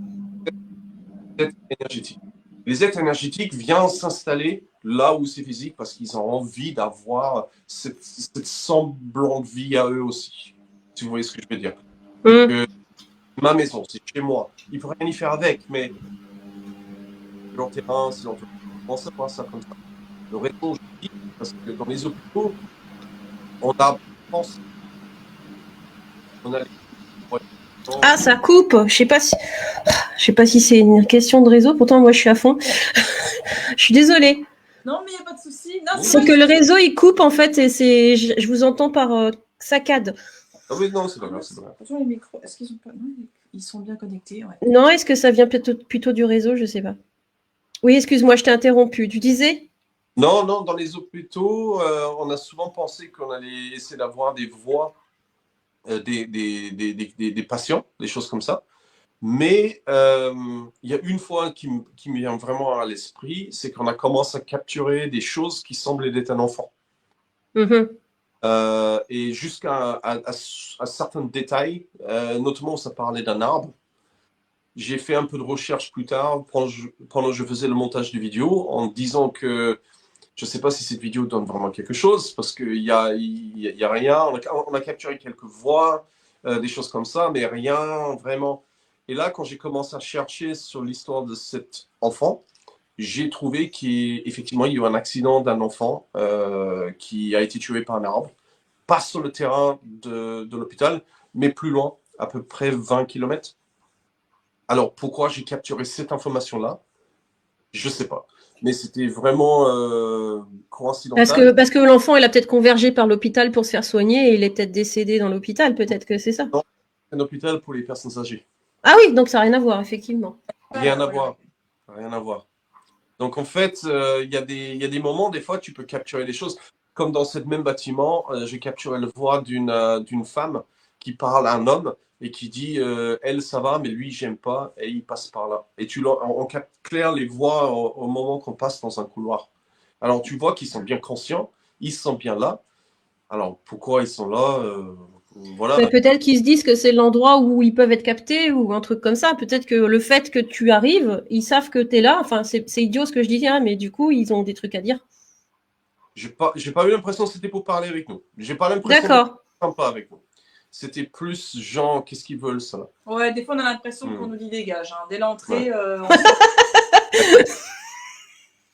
les êtres énergétiques. Les êtres énergétiques viennent s'installer là où c'est physique parce qu'ils ont envie d'avoir cette semblant de vie à eux aussi. Si vous voyez ce que je veux dire. Ma maison, c'est chez moi. Ils ne peuvent rien y faire avec, mais leur terrain, c'est leur terrain. On commence à voir ça comme ça. Le réseau, je dis, parce que dans les hôpitaux, on a pensé. Ah, ça coupe. Je sais pas si c'est une question de réseau. Pourtant, moi, je suis à fond. Je suis désolée. Non, mais il n'y a pas de souci. C'est que le réseau, il coupe, en fait, et je vous entends par saccade. Ah oui, non, c'est pas grave. Attention, les micros, est-ce qu'ils sont pas... Non, ils sont bien connectés, ouais. Non, est-ce que ça vient plutôt du réseau? Je sais pas. Oui, excuse-moi, je t'ai interrompu. Tu disais? Non, dans les hôpitaux, on a souvent pensé qu'on allait essayer d'avoir des voix des patients, des choses comme ça. Mais il y a une fois qui me vient vraiment à l'esprit, c'est qu'on a commencé à capturer des choses qui semblaient être un enfant. Et jusqu'à certains détails, notamment ça parlait d'un arbre. J'ai fait un peu de recherche plus tard, pendant que je faisais le montage de vidéo, en disant que je ne sais pas si cette vidéo donne vraiment quelque chose, parce qu'il y a rien. On a capturé quelques voix, des choses comme ça, mais rien vraiment. Et là, quand j'ai commencé à chercher sur l'histoire de cet enfant, j'ai trouvé qu'effectivement, il y a eu un accident d'un enfant qui a été tué par un arbre, pas sur le terrain de l'hôpital, mais plus loin, à peu près 20 km. Alors, pourquoi j'ai capturé cette information-là? Je ne sais pas. Mais c'était vraiment coïncidental. Parce que l'enfant, il a peut-être convergé par l'hôpital pour se faire soigner et il est peut-être décédé dans l'hôpital. Peut-être que c'est ça. Non, c'est un hôpital pour les personnes âgées. Ah oui, donc ça n'a rien à voir, effectivement. Rien à voir. Rien à voir. Donc, en fait, il y a des moments, des fois, tu peux capturer des choses. Comme dans ce même bâtiment, j'ai capturé la voix d'une femme qui parle à un homme et qui dit elle, ça va, mais lui, j'aime pas, et il passe par là. Et on capte clair les voix au moment qu'on passe dans un couloir. Alors, tu vois qu'ils sont bien conscients, ils sont bien là. Alors, pourquoi ils sont là voilà. Mais peut-être qu'ils se disent que c'est l'endroit où ils peuvent être captés ou un truc comme ça. Peut-être que le fait que tu arrives, ils savent que tu es là. Enfin, c'est idiot ce que je dis, hein, mais du coup, ils ont des trucs à dire. J'ai pas eu l'impression que c'était pour parler avec nous. J'ai pas l'impression que D'accord. c'était sympa avec nous. C'était plus genre, qu'est-ce qu'ils veulent, ça? Ouais, des fois on a l'impression qu'on nous dit dégage. Hein. Dès l'entrée,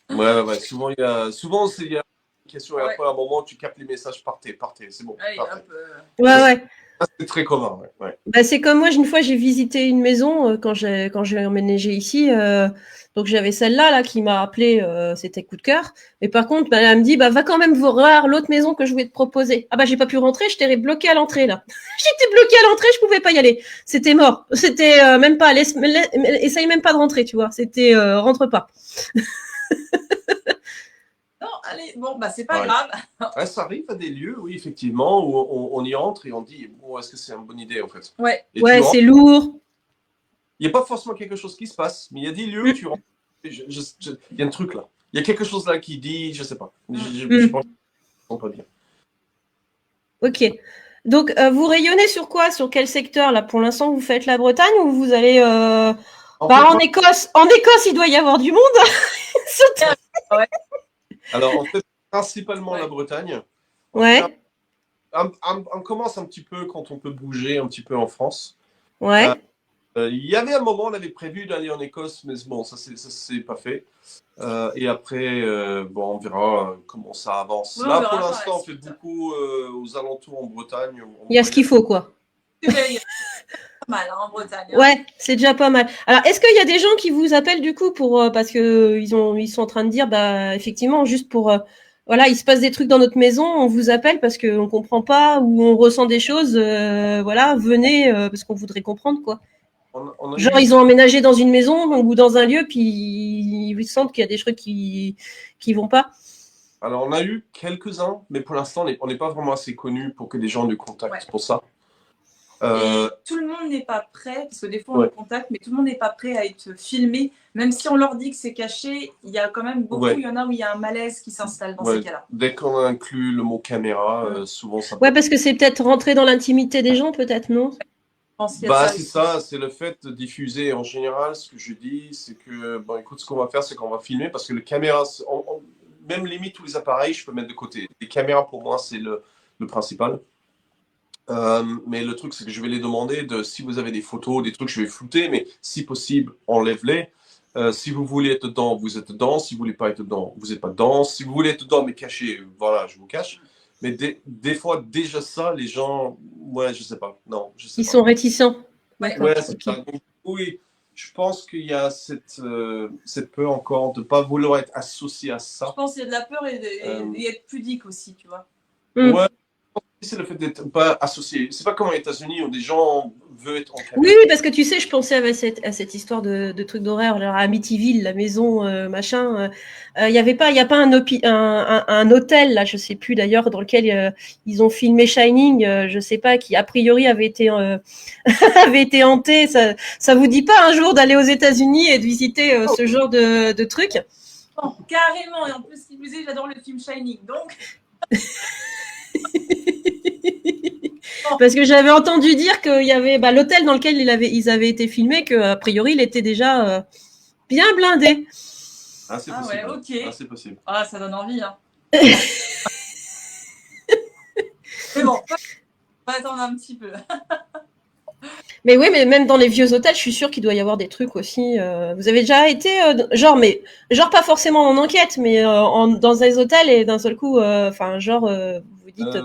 Ouais. Souvent, il y a une question et Ouais. après, à un moment, tu captes les messages, partez, c'est bon. allez, partez. hop. Ouais. Ça, c'est très commun, ouais. Bah, c'est comme moi, une fois, j'ai visité une maison quand j'ai emménagé ici. Donc, j'avais celle-là là, qui m'a appelé, c'était coup de cœur. Mais par contre, bah, elle me dit, bah, va quand même voir l'autre maison que je voulais te proposer. Ah bah, j'ai pas pu rentrer, j'étais bloquée à l'entrée là. J'étais bloquée à l'entrée, je pouvais pas y aller. C'était mort. C'était même pas, essaye même pas de rentrer, tu vois. C'était rentre pas. Non, allez, bon, bah c'est pas grave. Ouais, ça arrive à des lieux, oui, effectivement, où on y entre et on dit, bon, est-ce que c'est une bonne idée, en fait? Ouais, ouais, c'est lourd. Il n'y a pas forcément quelque chose qui se passe, mais il y a des lieux où tu rentres. Il y a un truc là. Il y a quelque chose là qui dit, je sais pas. Je pense qu'on peut bien. Ok. Donc, vous rayonnez sur quoi? Sur quel secteur là? Pour l'instant, vous faites la Bretagne ou vous allez en Écosse? En Écosse, il doit y avoir du monde. ouais. Alors, en fait, principalement la Bretagne. Ouais. On commence un petit peu quand on peut bouger un petit peu en France. Ouais. Il y avait un moment, on avait prévu d'aller en Écosse, mais bon, ça s'est pas fait. Et après, bon, on verra comment ça avance. Ouais, là, pour l'instant, on fait beaucoup aux alentours en Bretagne. Il y a ce qu'il faut, quoi. C'est pas mal hein, en Bretagne. Hein. Ouais, c'est déjà pas mal. Alors, est-ce qu'il y a des gens qui vous appellent du coup pour parce que ils sont en train de dire, bah, effectivement, juste pour voilà, il se passe des trucs dans notre maison, on vous appelle parce qu'on comprend pas ou on ressent des choses, voilà, venez parce qu'on voudrait comprendre, quoi. Genre, ils ont emménagé dans une maison ou dans un lieu, puis ils sentent qu'il y a des trucs qui vont pas. Alors, on a eu quelques-uns, mais pour l'instant, on n'est pas vraiment assez connus pour que des gens nous contactent pour ça. Et tout le monde n'est pas prêt, parce que des fois on le contacte, mais tout le monde n'est pas prêt à être filmé. Même si on leur dit que c'est caché, il y a quand même beaucoup, il y en a où il y a un malaise qui s'installe dans ces cas-là. Dès qu'on inclut le mot caméra, souvent ça... Ouais, parce que c'est peut-être rentrer dans l'intimité des gens, peut-être, non? Bah, c'est ça, c'est le fait de diffuser. En général, ce que je dis, c'est que, bon, écoute, ce qu'on va faire, c'est qu'on va filmer, parce que les caméras, même limite tous les appareils, je peux mettre de côté. Les caméras, pour moi, c'est le principal. Mais le truc, c'est que je vais les demander si vous avez des photos, des trucs, je vais flouter, mais si possible, enlève-les. Si vous voulez être dedans, vous êtes dedans. Si vous voulez pas être dedans, vous n'êtes pas dedans. Si vous voulez être dedans, mais caché, voilà, je vous cache. Mais des fois, déjà ça, les gens, ouais, je sais pas. Non, je sais pas. Ils sont réticents. Ouais, c'est ça. Donc, oui, je pense qu'il y a cette peur encore de ne pas vouloir être associé à ça. Je pense qu'il y a de la peur et être pudique aussi, tu vois. Ouais, c'est le fait d'être pas associé. C'est pas comme aux États-Unis où des gens veulent être en caméra. Oui, parce que tu sais, je pensais à cette histoire de truc d'horreur, genre à Amityville, la maison, machin. Il y a pas un hôtel, là, je sais plus d'ailleurs, dans lequel ils ont filmé Shining, je sais pas, qui a priori avait été avait été hanté. Ça vous dit pas un jour d'aller aux États-Unis et de visiter ce genre de truc? Oh, carrément, et en plus, qui plus est, j'adore le film Shining, donc. Parce que j'avais entendu dire qu'il y avait l'hôtel dans lequel ils avaient été filmés, qu'a priori il était déjà bien blindé. Ah, c'est possible. Ouais, ok. Ah, c'est possible. Ah, ça donne envie, hein. Mais bon, on va attendre un petit peu. Mais oui, mais même dans les vieux hôtels, je suis sûre qu'il doit y avoir des trucs aussi. Vous avez déjà été, genre pas forcément en enquête, mais dans des hôtels et d'un seul coup, vous vous dites,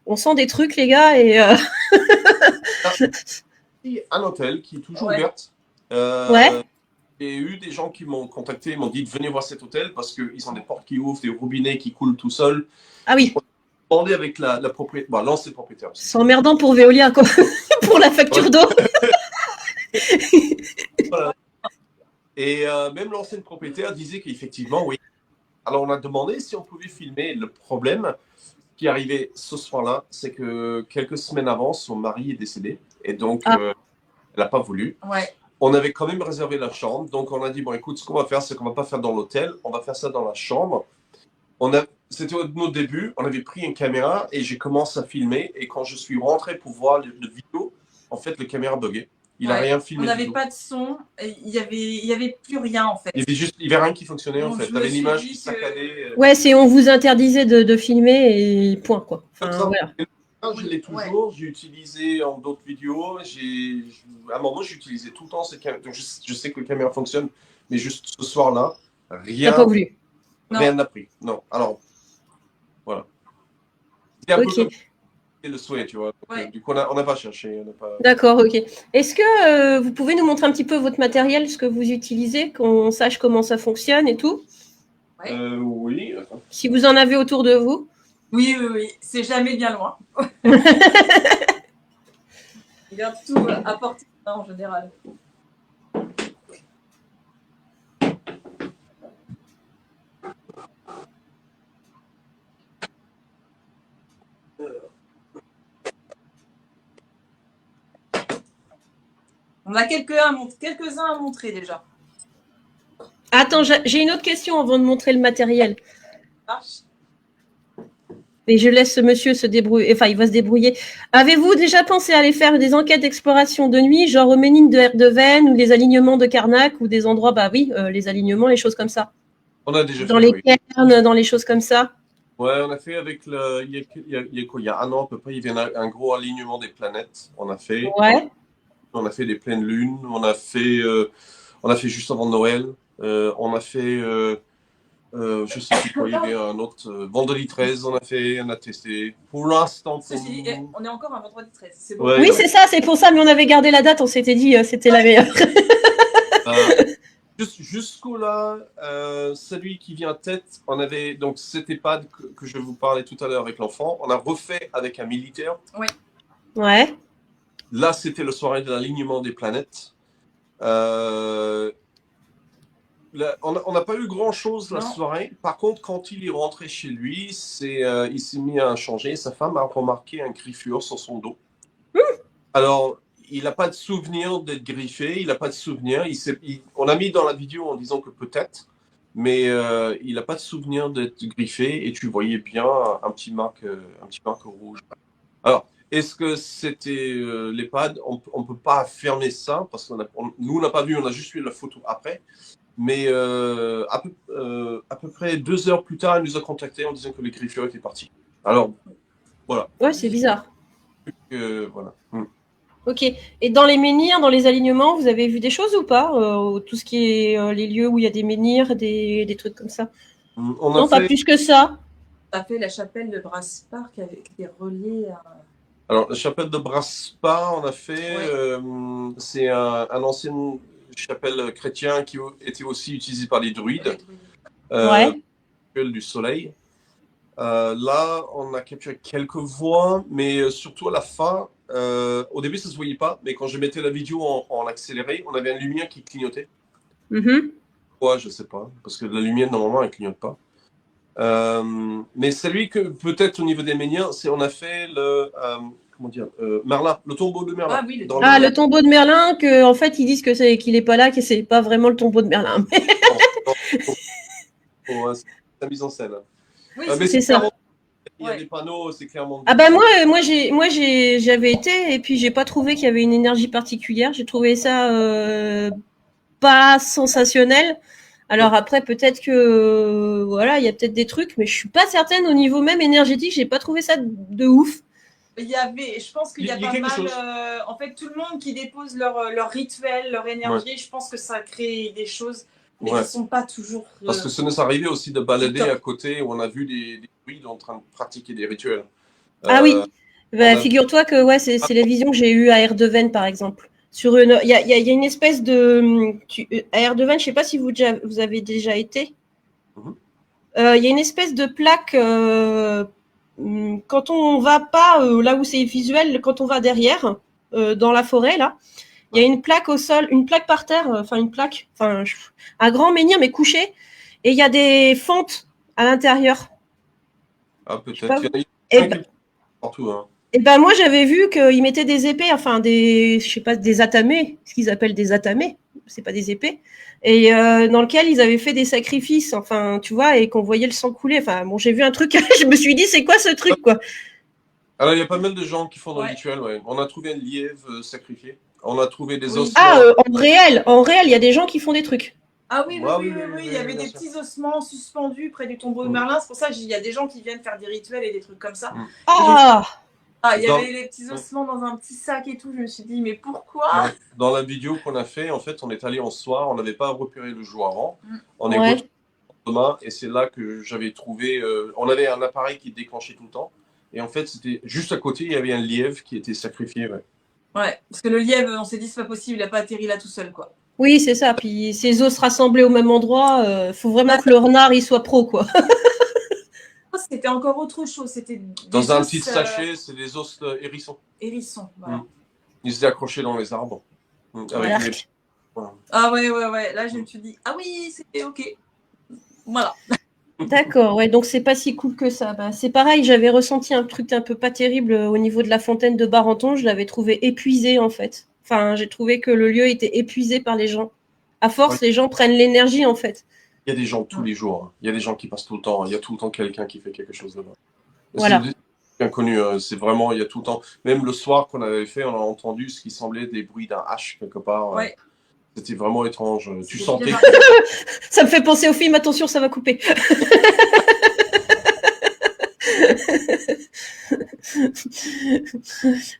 on sent des trucs, les gars, et. Un hôtel qui est toujours ouvert. Ouais. Il y a eu des gens qui m'ont contacté, ils m'ont dit venez voir cet hôtel parce qu'ils ont des portes qui ouvrent, des robinets qui coulent tout seuls. Ah oui. Demandé avec la propriétaire, l'ancien propriétaire. C'est emmerdant pour Veolia, quoi. Pour la facture d'eau. Voilà. Et même l'ancienne propriétaire disait qu'effectivement, oui. Alors on a demandé si on pouvait filmer. Le problème, qui est arrivé ce soir-là, c'est que quelques semaines avant, son mari est décédé. Et donc, elle n'a pas voulu. Ouais. On avait quand même réservé la chambre. Donc, on a dit, bon, écoute, ce qu'on va faire, c'est qu'on ne va pas faire dans l'hôtel. On va faire ça dans la chambre. C'était nos débuts. On avait pris une caméra et j'ai commencé à filmer. Et quand je suis rentré pour voir le vidéo, en fait, la caméra buguait. Il n'a rien filmé. On n'avait pas de son. Il y avait plus rien, en fait. Il y avait rien qui fonctionnait, en fait. Il y avait l'image qui saccadait. Ouais, on vous interdisait de filmer et point, quoi. Enfin, voilà. Je l'ai toujours, j'ai utilisé en d'autres vidéos. À un moment, j'ai utilisé tout le temps cette caméra. Donc, je sais que la caméra fonctionne, mais juste ce soir-là, rien n'a pris. Non, alors, voilà. C'était un peu comme le souhait, tu vois. Donc, du coup, on n'a pas cherché. D'accord, ok. Est-ce que vous pouvez nous montrer un petit peu votre matériel, ce que vous utilisez, qu'on sache comment ça fonctionne et tout? Oui. Si vous en avez autour de vous. Oui. C'est jamais bien loin. Il garde tout à portée de main en général. On a quelques-uns à montrer déjà. Attends, j'ai une autre question avant de montrer le matériel. Marche. Et je laisse ce monsieur se débrouiller. Enfin, il va se débrouiller. Avez-vous déjà pensé à aller faire des enquêtes d'exploration de nuit, genre aux ménines de Erdevenne ou les alignements de Karnak ou des endroits, les alignements, les choses comme ça? On a déjà dans les cairns, dans les choses comme ça? Ouais, on a fait avec il y a un an à peu près, il y avait un gros alignement des planètes. On a fait. Ouais. On a fait des pleines lunes. On a fait juste avant Noël. On a fait. Je sais plus quoi, il y avait un autre. Vendredi 13, on a testé. Pour l'instant, on est encore un vendredi 13. C'est bon. Oui, c'est ça, c'est pour ça, mais on avait gardé la date, on s'était dit c'était la meilleure. Jusqu'au là, celui qui vient en tête, on avait donc cet EHPAD que je vous parlais tout à l'heure avec l'enfant, on a refait avec un militaire. Oui. Ouais. Là, c'était le soirée de l'alignement des planètes. On n'a pas eu grand-chose la soirée. Par contre, quand il est rentré chez lui, il s'est mis à changer. Sa femme a remarqué un griffure sur son dos. Alors, il n'a pas de souvenir d'être griffé. Il n'a pas de souvenir. On a mis dans la vidéo en disant que peut-être, mais il n'a pas de souvenir d'être griffé. Et tu voyais bien un petit marque rouge. Alors, est-ce que c'était l'EHPAD? On ne peut pas affirmer ça parce que nous, on n'a pas vu. On a juste vu la photo après. Mais à peu près 2 heures plus tard, elle nous a contactés en disant que les griffures étaient partis. Alors, voilà. Ouais, c'est bizarre. Voilà. Ok. Et dans les menhirs, dans les alignements, vous avez vu des choses ou pas? Tout ce qui est les lieux où il y a des menhirs, des trucs comme ça? Non, pas plus que ça. On a fait la chapelle de Braspar qui est reliée à... Alors, la chapelle de Braspar, on a fait... c'est un ancien... chapelle chrétien qui était aussi utilisée par les druides, du soleil. Là, on a capturé quelques voix, mais surtout à la fin, au début, ça ne se voyait pas, mais quand je mettais la vidéo en accéléré, on avait une lumière qui clignotait. Pourquoi, je ne sais pas, parce que la lumière, normalement, elle ne clignote pas. Mais celui que, peut-être au niveau des menhirs, on a fait le... Merlin, le tombeau de Merlin. Le tombeau de Merlin, que en fait ils disent qu'il n'est pas là, que c'est pas vraiment le tombeau de Merlin. C'est la mise en scène. Oui, c'est ça. Il y a des panneaux, c'est clairement. Ah bah moi j'avais été et puis j'ai pas trouvé qu'il y avait une énergie particulière. J'ai trouvé ça pas sensationnel. Alors après peut-être que il y a peut-être des trucs, mais je suis pas certaine au niveau même énergétique. J'ai pas trouvé ça de ouf. Je pense qu'il y a pas mal. En fait, tout le monde qui dépose leur rituel, leur énergie, je pense que ça crée des choses, mais qui ne sont pas toujours. Parce que ça nous est arrivé aussi de balader à côté où on a vu des druides en train de pratiquer des rituels. Ah oui, figure-toi que c'est les visions que j'ai eues à Erdevenne par exemple. Il y a une espèce de. À Erdevenne, je ne sais pas si vous avez déjà été. Il y a une espèce de plaque. Quand on va pas là où c'est visuel, quand on va derrière, dans la forêt, là, il y a une plaque au sol, une plaque par terre, un grand menhir, mais couché, et il y a des fentes à l'intérieur. Ah, peut-être. Et ben, partout. Hein. et ben moi, j'avais vu qu'ils mettaient des épées, enfin je sais pas, des atamés, ce qu'ils appellent des atamés, c'est pas des épées, et dans lequel ils avaient fait des sacrifices, enfin, tu vois, et qu'on voyait le sang couler. Enfin, bon, j'ai vu un truc, je me suis dit, c'est quoi ce truc, quoi? Alors, il y a pas mal de gens qui font des Ouais. rituels. Ouais. On a trouvé un lièvre sacrifié. On a trouvé des Oui. ossements. Ah, en réel, il y a des gens qui font des trucs. Ah oui, Ah il y avait bien des sûr. petits ossements suspendus près du tombeau de Merlin. C'est pour ça qu'il y a des gens qui viennent faire des rituels et des trucs comme ça. Et donc, il y Dans- avait les petits ossements dans un petit sac et tout. Je me suis dit, mais pourquoi? Ouais. Dans la vidéo qu'on a fait, en fait, on est allé en soir. On n'avait pas repéré le jour avant. On est Ouais. retourné demain et c'est là que j'avais trouvé. On avait un appareil qui déclenchait tout le temps. Et en fait, c'était juste à côté, il y avait un lièvre qui était sacrifié. Ouais. Ouais, parce que le lièvre, on s'est dit, c'est pas possible, il a pas atterri là tout seul, quoi. Oui, c'est ça. Puis ces os rassemblés au même endroit, faut vraiment que le renard il soit pro, quoi. C'était encore autre chose. C'était Dans des un os, petit sachet, c'est des os hérissons. hérissons. Voilà. Ils étaient accrochés dans les arbres. Voilà. Voilà. Ah ouais. Là, je me suis dit, ah oui, c'était ok. Voilà. D'accord, ouais, donc c'est pas si cool que ça. Bah, c'est pareil, j'avais ressenti un truc un peu pas terrible au niveau de la fontaine de Barenton. Je l'avais trouvé épuisé, en fait. Enfin, j'ai trouvé que le lieu était épuisé par les gens. À force, les gens prennent l'énergie, en fait. Il y a des gens tous les jours. Hein. Il y a des gens qui passent tout le temps. Il y a tout le temps quelqu'un qui fait quelque chose là-bas. Voilà. C'est bien connu. C'est vraiment, il y a tout le temps. Même le soir qu'on avait fait, on a entendu ce qui semblait des bruits d'un hache quelque part. Ouais. C'était vraiment étrange. Tu C'était sentais. bien Ça me fait penser au film, attention, ça va couper.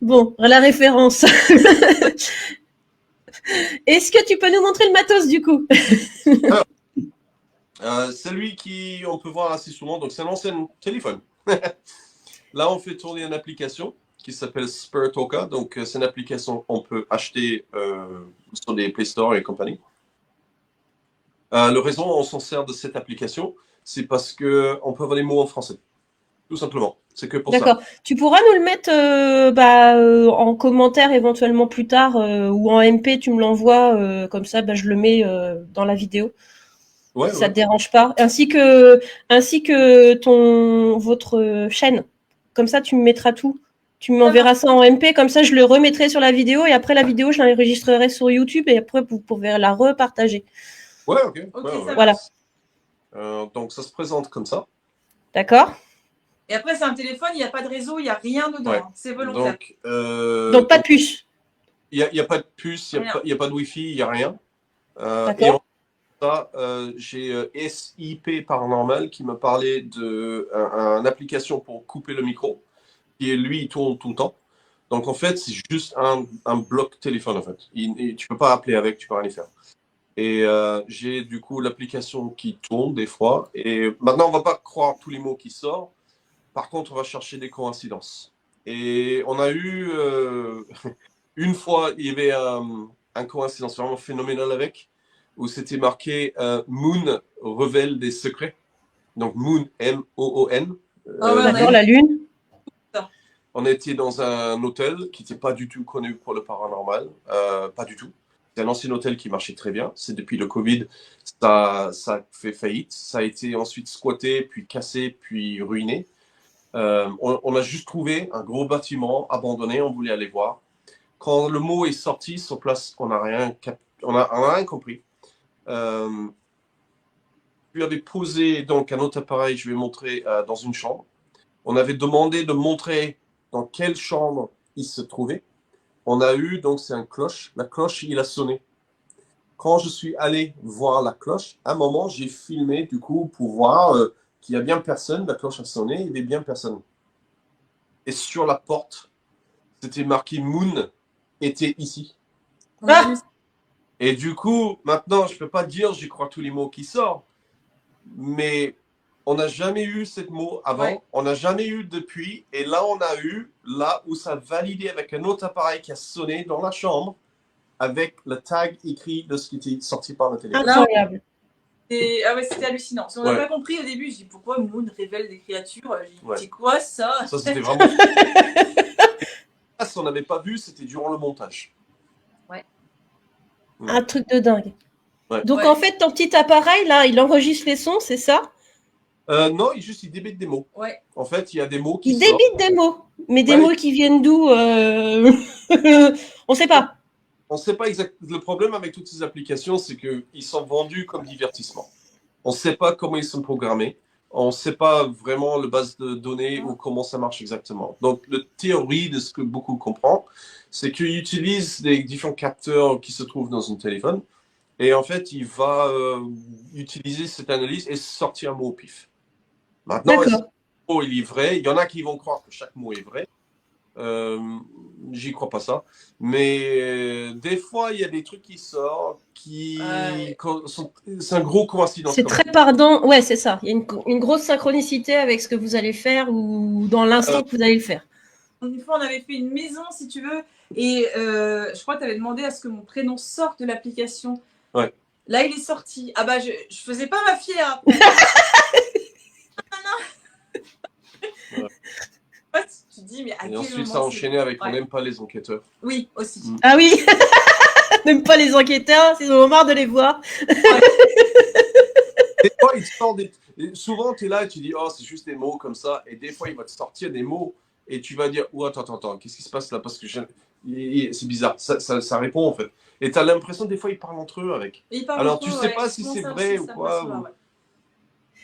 Bon, la référence. Est-ce que tu peux nous montrer le matos, du coup? Celui qui on peut voir assez souvent, donc c'est un ancien téléphone. Là, on fait tourner une application qui s'appelle Spurtoka. Donc, c'est une application qu'on peut acheter sur des Play Store et compagnie. Le raison on s'en sert de cette application, c'est parce qu'on peut avoir les mots en français. Tout simplement. C'est que pour ça. D'accord. Tu pourras nous le mettre en commentaire éventuellement plus tard ou en MP, tu me l'envoies, comme ça je le mets dans la vidéo. Ouais, si ça te dérange pas. Ainsi que votre chaîne. Comme ça, tu me mettras tout. Tu m'enverras ça en MP, comme ça je le remettrai sur la vidéo et après la vidéo, je l'enregistrerai sur YouTube et après vous pourrez la repartager. Ouais, ok. ça voilà. Donc ça se présente comme ça. D'accord. Et après, c'est un téléphone, il n'y a pas de réseau, il n'y a rien dedans. Ouais. Hein. C'est volontaire. Donc pas de puce. Il n'y a pas de puce, il n'y a pas de Wi-Fi, il n'y a rien. D'accord. Et ça, j'ai SIP Paranormal qui m'a parlé d'une application pour couper le micro. Et lui, il tourne tout le temps. Donc, en fait, c'est juste un bloc téléphone, en fait. Tu ne peux pas appeler avec, tu ne peux rien y faire. Et j'ai du coup l'application qui tourne des fois. Et maintenant, on ne va pas croire tous les mots qui sortent. Par contre, on va chercher des coïncidences. Et on a eu... une fois, il y avait un coïncidence vraiment phénoménal avec, où c'était marqué Moon révèle des secrets. Donc, Moon, M-O-O-N. D'accord, la lune. On était dans un hôtel qui n'était pas du tout connu pour le paranormal, pas du tout. C'est un ancien hôtel qui marchait très bien. C'est depuis le Covid, ça fait faillite. Ça a été ensuite squatté, puis cassé, puis ruiné. On a juste trouvé un gros bâtiment abandonné, on voulait aller voir. Quand le mot est sorti sur place, on n'a rien compris. Puis avait posé donc un autre appareil, je vais montrer, dans une chambre. On avait demandé de montrer dans quelle chambre il se trouvait. On a eu, donc c'est une cloche. La cloche, il a sonné. Quand je suis allé voir la cloche, à un moment, j'ai filmé du coup pour voir qu'il y a bien personne. La cloche a sonné, il y avait bien personne. Et sur la porte, c'était marqué Moon était ici. Ah. Et du coup, maintenant, je ne peux pas dire j'y crois tous les mots qui sortent, mais on n'a jamais eu ce mot avant, ouais. On n'a jamais eu depuis, et là, on a eu, là où ça a validé avec un autre appareil qui a sonné dans la chambre, avec le tag écrit de ce qui était sorti par la télé. Incroyable. Ah ouais, c'était hallucinant. Si on n'a pas compris au début, je dis pourquoi Moon révèle des créatures. C'est quoi ça? Ça, c'était vraiment... Si on n'avait pas vu, c'était durant le montage. Ouais. Un truc de dingue. Ouais. Donc en fait, ton petit appareil là, il enregistre les sons, c'est ça? Non, il débite des mots. Ouais. En fait, il y a des mots qui Il sortent. débite des mots, mais des Ouais. mots qui viennent d'où on sait pas. On ne sait pas exactement. Le problème avec toutes ces applications, c'est qu'ils sont vendus comme divertissement. On ne sait pas comment ils sont programmés. On ne sait pas vraiment le base de données ou comment ça marche exactement. Donc, la théorie de ce que beaucoup comprennent, c'est qu'ils utilisent des différents capteurs qui se trouvent dans un téléphone. Et en fait, il va utiliser cette analyse et sortir un mot au pif. Maintenant, est-ce que le mot est vrai? Il y en a qui vont croire que chaque mot est vrai. J'y crois pas ça. Mais des fois, il y a des trucs qui sortent c'est un gros coïncidence. C'est très pardon. Ouais, c'est ça. Il y a une grosse synchronicité avec ce que vous allez faire ou dans l'instant que vous allez le faire. Une fois, on avait fait une maison, si tu veux, et je crois que tu avais demandé à ce que mon prénom sorte de l'application. Ouais. Là, il est sorti. Ah bah, je faisais pas ma fière. Ouais. Tu dis, mais à et quel ensuite, moment ça a enchaîné avec ouais. on n'aime pas les enquêteurs. Oui, aussi. Ah oui. N'aime pas les enquêteurs, ils ont marre de les voir. Des fois, il te sort souvent, tu es là et tu dis, oh, c'est juste des mots comme ça. Et des fois, il va te sortir des mots et tu vas dire, oh, attends, qu'est-ce qui se passe là? Parce que c'est bizarre. Ça répond en fait. Et tu as l'impression, des fois, ils parlent entre eux avec. Alors, tu sais pas si c'est vrai ou quoi.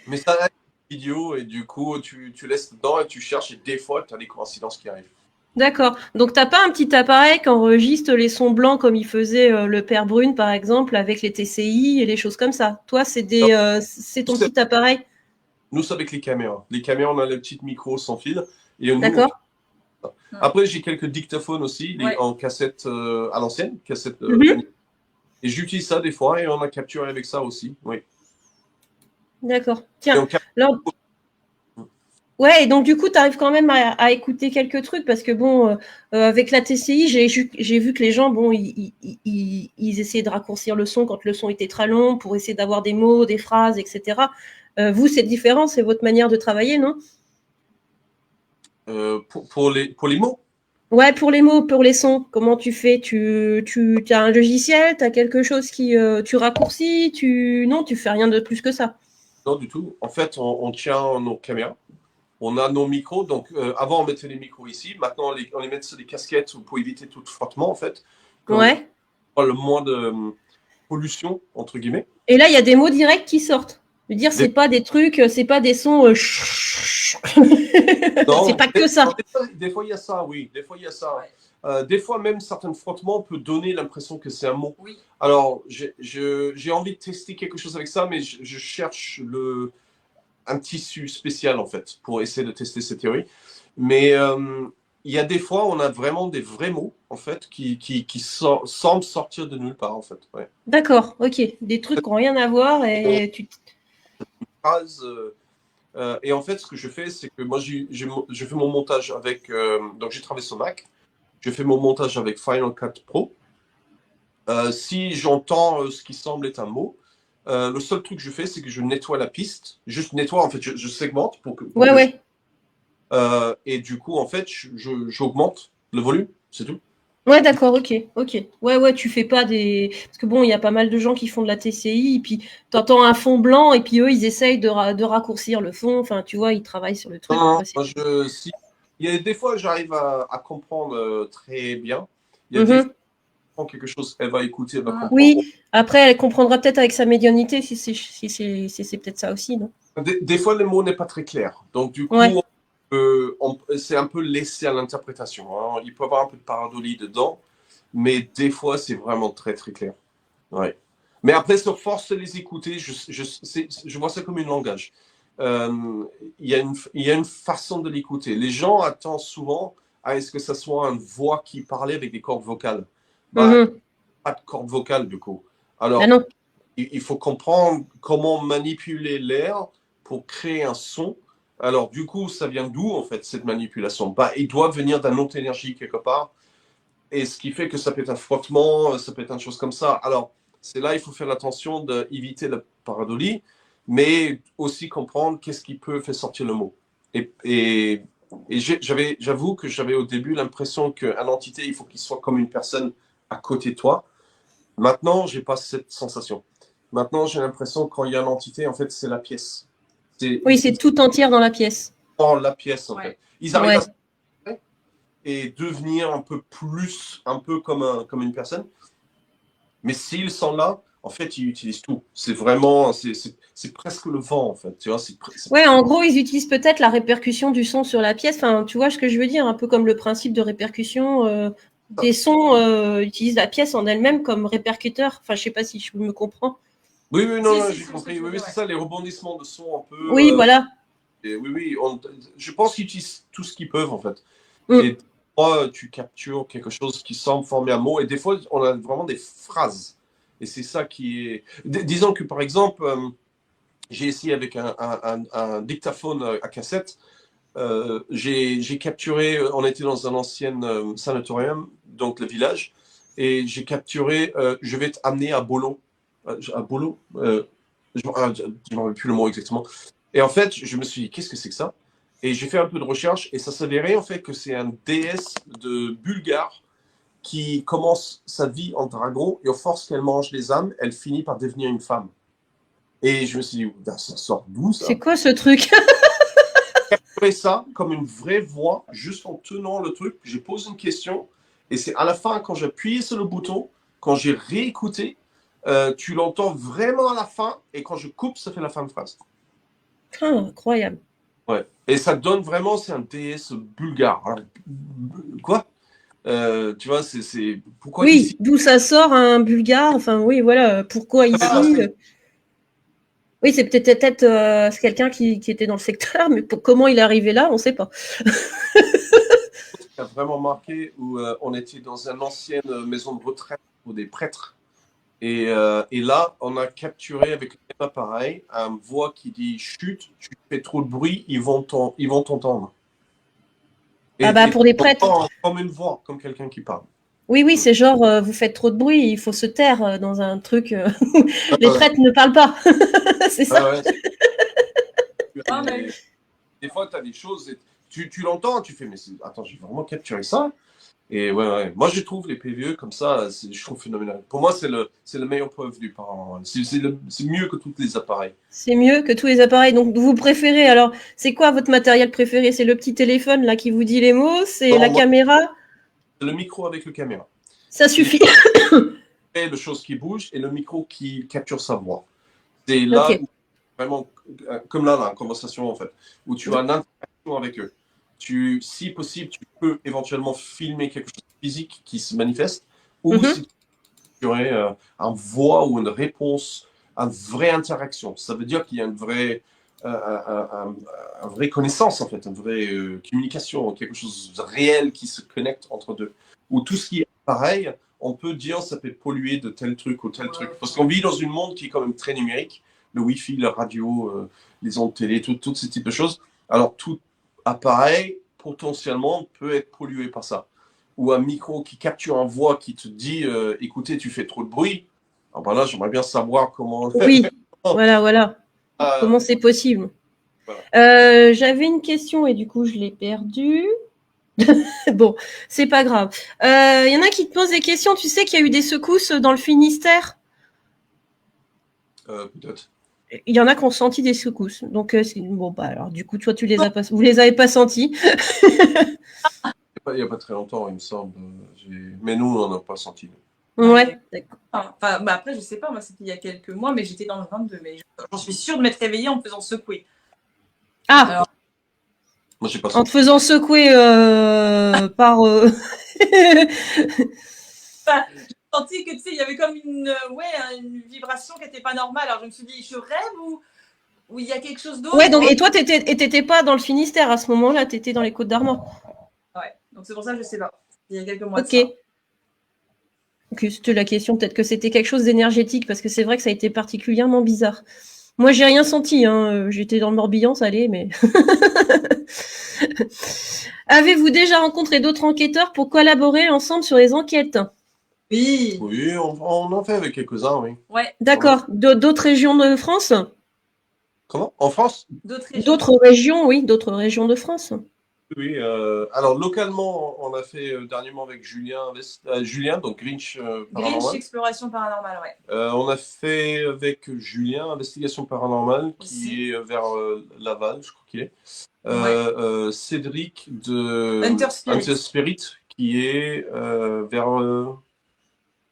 Mais ça a une vidéo et du coup, tu laisses dedans et tu cherches et des fois, tu as des coïncidences qui arrivent. D'accord. Donc, t'as pas un petit appareil qui enregistre les sons blancs comme il faisait le père Brune, par exemple, avec les TCI et les choses comme ça. Toi, c'est ton petit appareil. Nous, c'est avec les caméras. Les caméras, on a le petit micro sans fil. Et D'accord. Après, j'ai quelques dictaphones aussi, en cassette à l'ancienne, cassette. Et j'utilise ça des fois et on a capturé avec ça aussi. Oui. D'accord. Tiens. Alors... Ouais, et donc du coup, tu arrives quand même à écouter quelques trucs parce que bon, avec la TCI, j'ai vu que les gens, bon, ils essayaient de raccourcir le son quand le son était très long pour essayer d'avoir des mots, des phrases, etc. Vous, c'est différent, c'est votre manière de travailler, non? Pour les mots? Ouais, pour les mots, pour les sons, comment tu fais? Tu as un logiciel, tu as quelque chose qui tu raccourcis, non, tu fais rien de plus que ça. Non, du tout. En fait, on tient nos caméras. On a nos micros, donc avant on mettait les micros ici, maintenant on les met sur des casquettes pour éviter tout frottement en fait. Ouais. Le moins de pollution entre guillemets. Et là il y a des mots directs qui sortent. Je veux dire, c'est pas des trucs, c'est pas des sons. Non, c'est pas que ça. Des fois il y a ça, oui. Des fois il y a ça. Ouais. Des fois même certains frottements peuvent donner l'impression que c'est un mot. Oui. Alors j'ai envie de tester quelque chose avec ça, mais je cherche un tissu spécial en fait pour essayer de tester cette théorie. Mais il y a des fois on a vraiment des vrais mots en fait qui semblent sortir de nulle part en fait. Ouais. D'accord, ok. Des trucs qui n'ont rien à voir et tu... Et en fait ce que je fais c'est que moi je fais mon montage avec donc j'ai travaillé sur Mac, je fais mon montage avec Final Cut Pro. Si j'entends ce qui semble être un mot, le seul truc que je fais, c'est que je nettoie la piste. Juste nettoie, en fait, je segmente pour que. Ouais. Et du coup, en fait, j'augmente le volume, c'est tout. Ouais, d'accord, ok. Ouais, tu fais pas des... Parce que bon, il y a pas mal de gens qui font de la TCI, et puis t'entends un fond blanc, et puis eux, ils essayent de raccourcir le fond. Enfin, tu vois, ils travaillent sur le truc. Non, il y a des fois, j'arrive à comprendre très bien. Il y a des fois, quelque chose, elle va écouter, elle va comprendre. Oui, après, elle comprendra peut-être avec sa médiumnité, si c'est peut-être ça aussi, non? Des fois, le mot n'est pas très clair. Donc, du coup, c'est un peu laissé à l'interprétation. Hein. Il peut y avoir un peu de pareidolie dedans, mais des fois, c'est vraiment très, très clair. Ouais. Mais après, sur force de les écouter, je vois ça comme un langage. Il y a une façon de l'écouter. Les gens attendent souvent à ce que ça soit une voix qui parlait avec des cordes vocales. Pas de cordes vocales, du coup. Alors, il faut comprendre comment manipuler l'air pour créer un son. Alors, du coup, ça vient d'où, en fait, cette manipulation? Il doit venir d'une autre énergie quelque part. Et ce qui fait que ça peut être un frottement, ça peut être une chose comme ça. Alors, c'est là il faut faire attention d'éviter la pareidolie, mais aussi comprendre qu'est-ce qui peut faire sortir le mot. Et j'avoue que j'avais au début l'impression qu'une entité, il faut qu'il soit comme une personne à côté de toi. Maintenant, je n'ai pas cette sensation. Maintenant, j'ai l'impression que quand il y a une entité, en fait, c'est la pièce. Oui, c'est tout entière dans la pièce. Dans la pièce, en Ouais. fait. Ils arrivent Ouais. et devenir un peu plus, un peu comme une personne. Mais s'ils sont là, en fait, ils utilisent tout. C'est vraiment, c'est presque le vent, en fait. Tu vois, Ouais, en gros, ils utilisent peut-être la répercussion du son sur la pièce. Enfin, tu vois ce que je veux dire, un peu comme le principe de répercussion. Des sons utilisent la pièce en elle-même comme répercuteur. Enfin, je sais pas si je me comprends. Oui, oui, non, Si, j'ai si, compris. c'est Oui, oui, c'est ça, les rebondissements de son un peu. Oui, voilà. Et oui, oui, je pense qu'ils utilisent tout ce qu'ils peuvent, en fait. Mm. Et des fois, tu captures quelque chose qui semble former un mot, et des fois, on a vraiment des phrases. Et c'est ça qui est. Disons que, par exemple, j'ai essayé avec un dictaphone à cassette. J'ai capturé, on était dans un ancien sanatorium, donc le village, et j'ai capturé, je vais t'amener à Bolo. À Bolo je ne me rappelle plus le mot exactement. Et en fait, je me suis dit, qu'est-ce que c'est que ça? Et j'ai fait un peu de recherche, et ça s'avérait en fait que c'est un déesse de Bulgare qui commence sa vie en dragon, et aux forces qu'elle mange les âmes, elle finit par devenir une femme. Et je me suis dit, ça sort d'où ça? C'est quoi ce truc? Fait ça comme une vraie voix, juste en tenant le truc. J'ai posé une question et c'est à la fin, quand j'appuie sur le bouton, quand j'ai réécouté, tu l'entends vraiment à la fin et quand je coupe, ça fait la fin de phrase. Ah, incroyable. Ouais. Et ça donne vraiment, c'est un DS bulgare. Alors, quoi? Tu vois, c'est pourquoi Oui, ici? d'où ça sort un bulgare? Enfin, oui, voilà. Pourquoi Ça fait ici? passer. Oui, c'est peut-être c'est quelqu'un qui était dans le secteur, mais comment il est arrivé là, on ne sait pas. Qui a vraiment marqué où on était dans une ancienne maison de retraite pour des prêtres. Et là, on a capturé avec le même appareil une voix qui dit chut, tu fais trop de bruit, ils vont t'entendre. Ah bah pour des prêtres. Comme une voix, comme quelqu'un qui parle. Oui, oui, c'est genre vous faites trop de bruit, il faut se taire dans un truc. Les prêtres ne parlent pas. C'est ça. Ouais, des fois, tu as des choses, et tu l'entends, tu fais, mais attends, j'ai vraiment capturé ça. Et ouais. Moi, je trouve les PVE comme ça, je trouve phénoménal. Pour moi, c'est le meilleur preuve du parent. C'est mieux que tous les appareils. C'est mieux que tous les appareils. Donc, vous préférez, alors, c'est quoi votre matériel préféré? C'est le petit téléphone là qui vous dit les mots? C'est la caméra? Le micro avec le caméra. Ça suffit. Et le chose qui bouge et le micro qui capture sa voix. C'est là où, vraiment, comme là, la conversation en fait, où tu as une interaction avec eux. Si possible, tu peux éventuellement filmer quelque chose de physique qui se manifeste, ou si tu aurais une voix ou une réponse, une vraie interaction. Ça veut dire qu'il y a une vraie connaissance, en fait, une vraie communication, quelque chose de réel qui se connecte entre deux. Ou tout ce qui est pareil, on peut dire ça peut polluer de tel truc ou tel truc. Parce qu'on vit dans un monde qui est quand même très numérique, le Wi-Fi, la radio, les ondes télé, tout ce type de choses. Alors, tout appareil, potentiellement, peut être pollué par ça. Ou un micro qui capture une voix qui te dit écoutez, tu fais trop de bruit. Alors ben là, j'aimerais bien savoir comment. Oui, voilà. Comment c'est possible? Voilà. J'avais une question et du coup, je l'ai perdue. Bon, c'est pas grave. Il y en a qui te posent des questions. Tu sais qu'il y a eu des secousses dans le Finistère? Peut-être. Il y en a qui ont senti des secousses. Donc, bon, bah, alors, du coup, toi, vous les avez pas sentis. Il n'y a pas très longtemps, il me semble. Mais nous, on n'a pas senti. Ouais, d'accord. Enfin, bah après, je sais pas, moi, c'était il y a quelques mois, mais j'étais dans le 22. Mais j'en suis sûre de m'être réveillée en me faisant secouer. Ah alors, moi, j'ai pas en senti. te faisant secouer par. J'ai senti que, tu sais, il y avait comme une vibration qui n'était pas normale. Alors, je me suis dit, je rêve ou il y a quelque chose d'autre? Ouais, donc, et toi, t'étais pas dans le Finistère à ce moment-là, t'étais dans les Côtes-d'Armor. Ouais, donc c'est pour ça que je sais pas. Il y a quelques mois de Ok. ça. Ok, c'était la question. Peut-être que c'était quelque chose d'énergétique, parce que c'est vrai que ça a été particulièrement bizarre. Moi, j'ai rien senti. Hein. J'étais dans le Morbihan, ça allait, mais. Avez-vous déjà rencontré d'autres enquêteurs pour collaborer ensemble sur les enquêtes? Oui. Oui, on en fait avec quelques-uns, oui. Ouais. D'accord. D'autres régions de France? Comment? En France? D'autres régions. D'autres régions, oui, d'autres régions de France. Oui, alors localement, on a fait dernièrement avec Julien, donc Grinch Grinch Paranormal. Exploration Paranormale, ouais. On a fait avec Julien Investigation Paranormale, Aussi. qui est vers Laval, je crois qu'il est. Ouais. Cédric de Hunter Spirit. Hunter Spirit, qui est vers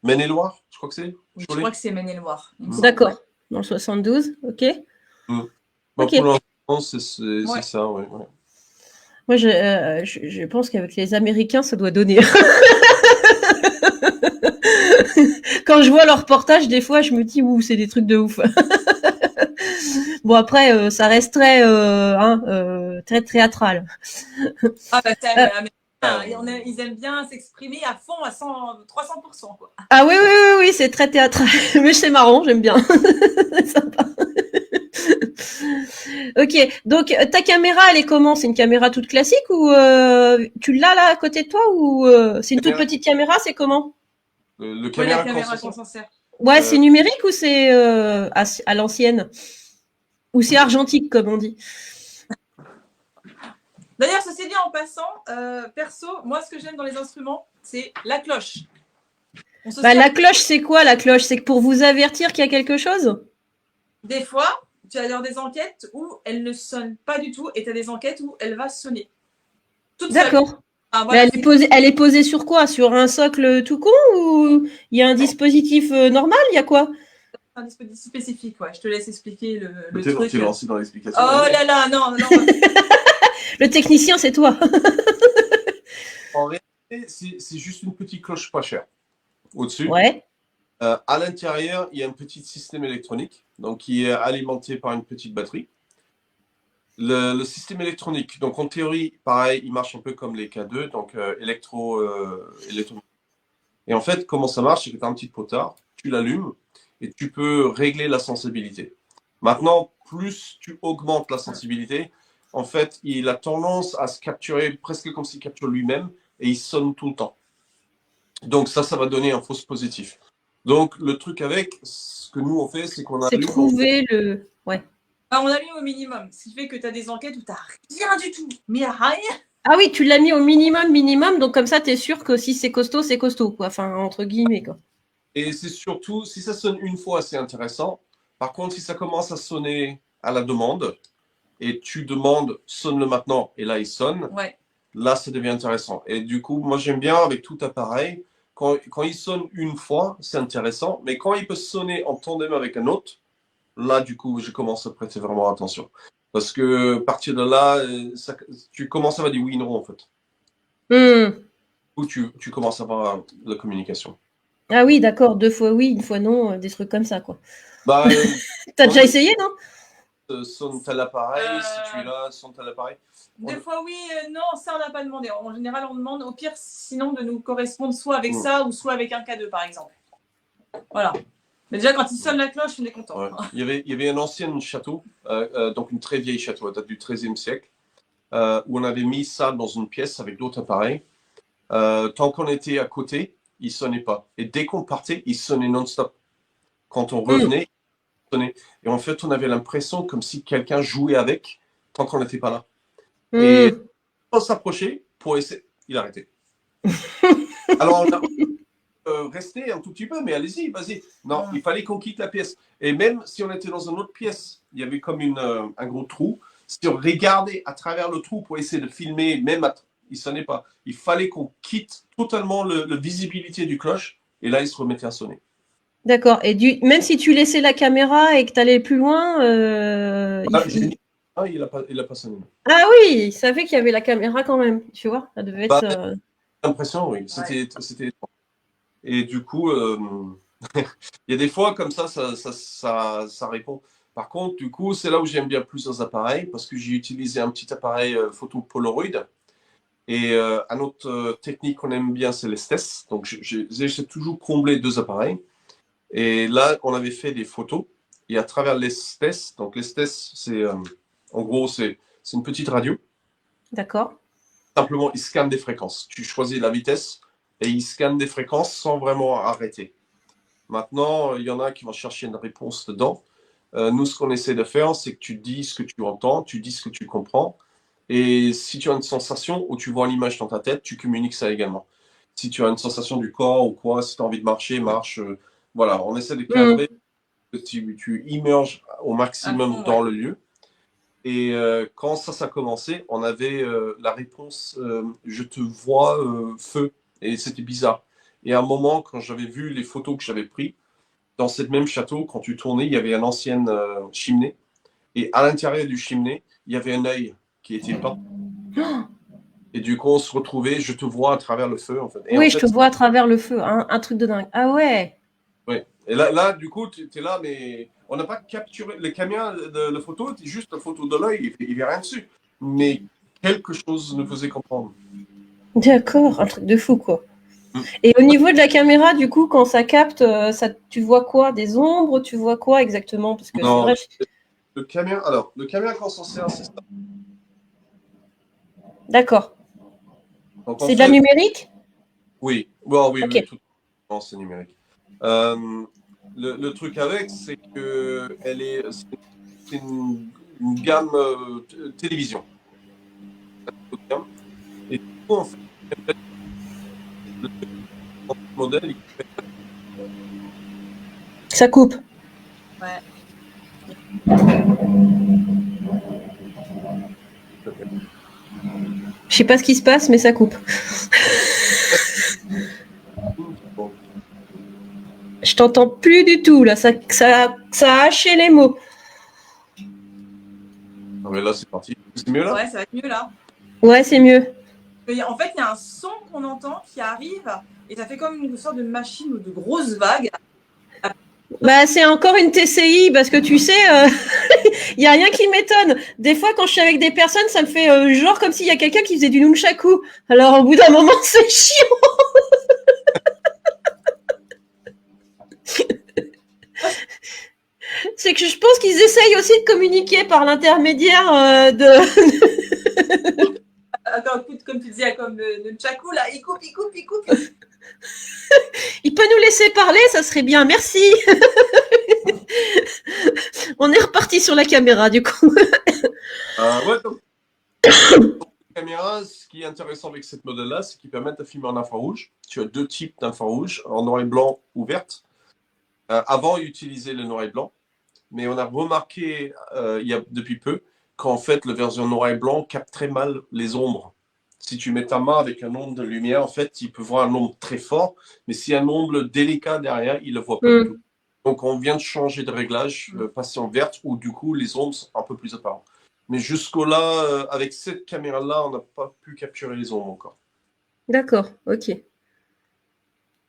Maine-et-Loire, je crois que c'est. Oui, je crois que c'est Maine-et-Loire. D'accord, dans le 72, ok. Bah, Ok. pour l'instant, c'est Ouais. ça, ouais. Moi, je pense qu'avec les Américains, ça doit donner. Quand je vois leurs reportages, des fois, je me dis, ouh, c'est des trucs de ouf. Bon, après, ça reste très théâtral. Ah bah c'est Euh, américain, ils aiment bien s'exprimer à fond, à 300%, quoi. Ah oui, oui, oui, oui, c'est très théâtral. Mais c'est marrant, j'aime bien. C'est sympa. Ok, donc ta caméra, elle est comment? C'est une caméra toute classique ou tu l'as là à côté de toi ou c'est une toute petite caméra? C'est comment? Le Ouais, caméra la caméra qu'on qu'on s'en sert. Ouais, c'est numérique ou c'est à l'ancienne? Ou c'est argentique, comme on dit? D'ailleurs, ceci dit, en passant, perso, moi, ce que j'aime dans les instruments, c'est la cloche. Bah, la cloche, c'est quoi la cloche? C'est pour vous avertir qu'il y a quelque chose? Des fois, tu as des enquêtes où elle ne sonne pas du tout et tu as des enquêtes où elle va sonner. Toute seule. D'accord. Ah, Mais voilà, elle est posée sur quoi? Sur un socle tout con ou il y a un dispositif normal? Il y a quoi? un dispositif spécifique, ouais. Je te laisse expliquer le truc. Tu es truc. lancé dans l'explication. Oh là là, non. Le technicien, c'est toi. En réalité, c'est juste une petite cloche pas chère. Au-dessus. Ouais. À l'intérieur, il y a un petit système électronique, donc qui est alimenté par une petite batterie. Le système électronique, donc en théorie, pareil, il marche un peu comme les K2, donc électronique. Et en fait, comment ça marche, c'est que tu as un petit potard, tu l'allumes et tu peux régler la sensibilité. Maintenant, plus tu augmentes la sensibilité, en fait, il a tendance à se capturer presque comme s'il capture lui-même et il sonne tout le temps. Donc ça va donner un fausse positif. Donc le truc avec, ce que nous on fait, c'est qu'on a... C'est trouver le... Ouais. On a mis au minimum, ce qui fait que tu as des enquêtes où tu n'as rien du tout, mais rien. Ah oui, tu l'as mis au minimum, donc comme ça, tu es sûr que si c'est costaud, quoi. Enfin, entre guillemets, quoi. Et c'est surtout, si ça sonne une fois, c'est intéressant. Par contre, si ça commence à sonner à la demande, et tu demandes, sonne-le maintenant, et là, il sonne, ouais. Là, ça devient intéressant. Et du coup, moi, j'aime bien avec tout appareil, quand il sonne une fois, c'est intéressant, mais quand il peut sonner en tandem avec un autre, là, du coup, je commence à prêter vraiment attention. Parce que à partir de là, tu commences à dire oui, non, en fait. Ou tu commences à avoir la communication. Ah oui, d'accord, 2 fois oui, 1 fois non, des trucs comme ça, quoi. Bah, t'as déjà essayé, non? Sonne tel appareil, si tu es là, sonne tel appareil. 2 fois oui, non, ça on n'a pas demandé. En général, on demande au pire, sinon, de nous correspondre soit avec ça ou soit avec un K2, par exemple. Voilà. Mais déjà, quand il sonne la cloche, on est content. Ouais. Il y avait un ancien château, donc une très vieille château, date du XIIIe siècle, où on avait mis ça dans une pièce avec d'autres appareils. Tant qu'on était à côté, il ne sonnait pas. Et dès qu'on partait, il sonnait non-stop. Quand on revenait, il sonnait. Et en fait, on avait l'impression comme si quelqu'un jouait avec tant qu'on n'était pas là. Et on s'approchait pour essayer. Il arrêtait. Alors, on a resté un tout petit peu, mais allez-y, vas-y. Non, il fallait qu'on quitte la pièce. Et même si on était dans une autre pièce, il y avait comme un gros trou. Si on regardait à travers le trou pour essayer de filmer, même il ne sonnait pas. Il fallait qu'on quitte totalement la visibilité du cloche, et là, il se remettait à sonner. D'accord. Et même si tu laissais la caméra et que tu allais plus loin, il n'a pas sonné. Ah oui, il savait qu'il y avait la caméra quand même, tu vois. Ça devait être... J'ai l'impression, oui. C'était... Et du coup, il y a des fois comme ça répond. Par contre, du coup, c'est là où j'aime bien plusieurs appareils, parce que j'ai utilisé un petit appareil photo Polaroid. Et une autre technique qu'on aime bien, c'est l'Estes. Donc, j'ai toujours comblé 2 appareils. Et là, on avait fait des photos. Et à travers l'Estes, donc l'Estes, c'est en gros, c'est une petite radio. D'accord. Simplement, il scanne des fréquences. Tu choisis la vitesse et il scanne des fréquences sans vraiment arrêter. Maintenant, il y en a qui vont chercher une réponse dedans. Nous, ce qu'on essaie de faire, c'est que tu dis ce que tu entends, tu dis ce que tu comprends. Et si tu as une sensation où tu vois l'image dans ta tête, tu communiques ça également. Si tu as une sensation du corps ou quoi, si tu as envie de marcher, marche. Voilà, on essaie de cadrer que tu immerges au maximum dans le lieu. Et quand ça a commencé, on avait la réponse je te vois feu. Et c'était bizarre. Et à un moment, quand j'avais vu les photos que j'avais prises, dans cette même château, quand tu tournais, il y avait une ancienne cheminée. Et à l'intérieur du cheminée, il y avait un œil qui était peint. Et du coup, on se retrouvait, je te vois à travers le feu, en fait. Et oui, en je fait, te vois à travers le feu. Un truc de dingue. Ah ouais. ouais. Et là, du coup, tu es là, mais on n'a pas capturé. Les caméras de photo, c'est juste la photo de l'œil, il n'y avait rien dessus. Mais quelque chose nous faisait comprendre. D'accord, un truc de fou, quoi. Et au niveau de la caméra, du coup, quand ça capte, tu vois quoi? Des ombres? Tu vois quoi exactement? Parce que Non, c'est vrai. le caméra, quand on s'en sert, c'est ça. D'accord. Donc, C'est de la numérique? Oui, bon, oui, Ok. oui, tout c'est numérique. Le truc avec, c'est que c'est une gamme télévision. Et du coup, en fait, le modèle, Ça coupe. Ouais. Je sais pas ce qui se passe, mais ça coupe. Je t'entends plus du tout, là. Ça a haché les mots. Ah, mais là, c'est parti. C'est mieux là? Ouais, ça va être mieux là. Ouais, c'est mieux. En fait, il y a un son qu'on entend qui arrive et ça fait comme une sorte de machine ou de grosse vague. Bah, c'est encore une TCI parce que tu sais, il y a rien qui m'étonne. Des fois, quand je suis avec des personnes, ça me fait genre comme s'il y a quelqu'un qui faisait du nunchaku. Alors, au bout d'un moment, c'est chiant. C'est que je pense qu'ils essayent aussi de communiquer par l'intermédiaire de. Attends, écoute, comme tu disais, comme le Chakou, là, il coupe. Il peut nous laisser parler, ça serait bien. Merci. On est reparti sur la caméra, du coup. Ouais, donc, caméra, ce qui est intéressant avec cette modèle-là, c'est qu'ils permettent de filmer en infrarouge. Tu as deux types d'infrarouge, en noir et blanc ou verte. Avant, ils utilisaient le noir et blanc, mais on a remarqué depuis peu qu'en fait, la version noir et blanc capte très mal les ombres. Si tu mets ta main avec un ombre de lumière, en fait, il peut voir un ombre très fort, mais si un ombre délicat derrière, il ne le voit pas du tout. Donc, on vient de changer de réglage, passer en verte, où du coup, les ombres sont un peu plus apparentes. Mais jusqu'au-là, avec cette caméra-là, on n'a pas pu capturer les ombres encore. D'accord, ok.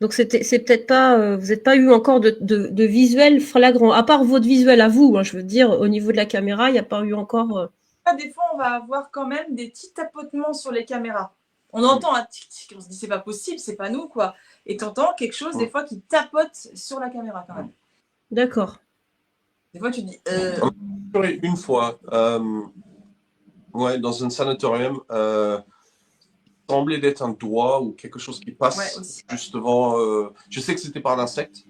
Donc c'est peut-être pas, vous n'êtes pas eu encore de visuel flagrant, à part votre visuel à vous, hein, je veux dire, au niveau de la caméra, il n'y a pas eu encore. Des fois, on va avoir quand même des petits tapotements sur les caméras. On entend un tic-tic, on se dit c'est pas possible, c'est pas nous, quoi. Et tu entends quelque chose des fois qui tapote sur la caméra quand même. D'accord. Des fois, tu dis. Une fois, ouais, dans un sanatorium, semblait d'être un doigt ou quelque chose qui passe juste devant. Je sais que c'était par l'insecte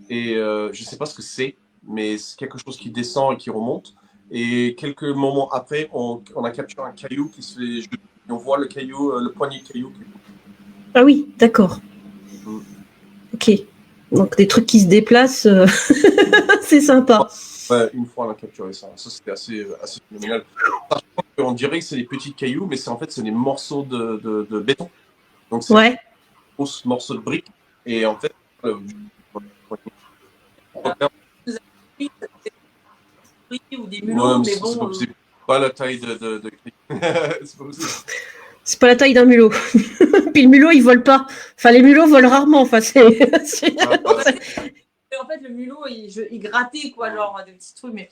et je sais pas ce que c'est, mais c'est quelque chose qui descend et qui remonte. Et quelques moments après, on a capturé un caillou qui se fait jeter. Et on voit le caillou, le poignet de caillou. Ah oui, d'accord. Ok. Donc des trucs qui se déplacent, c'est sympa. Ouais, une fois on a capturé ça. Ça c'était assez phénoménal. On dirait que c'est des petits cailloux, mais en fait c'est des morceaux de béton. Donc c'est des grosses morceaux de briques. Et en fait, ou des mulots, mais bon. C'est pas la taille de... C'est pas la taille d'un mulot. Puis le mulot, il vole pas. Enfin, les mulots volent rarement. Enfin, c'est... En fait, le mulot, il grattait, quoi, genre des petits trucs, mais.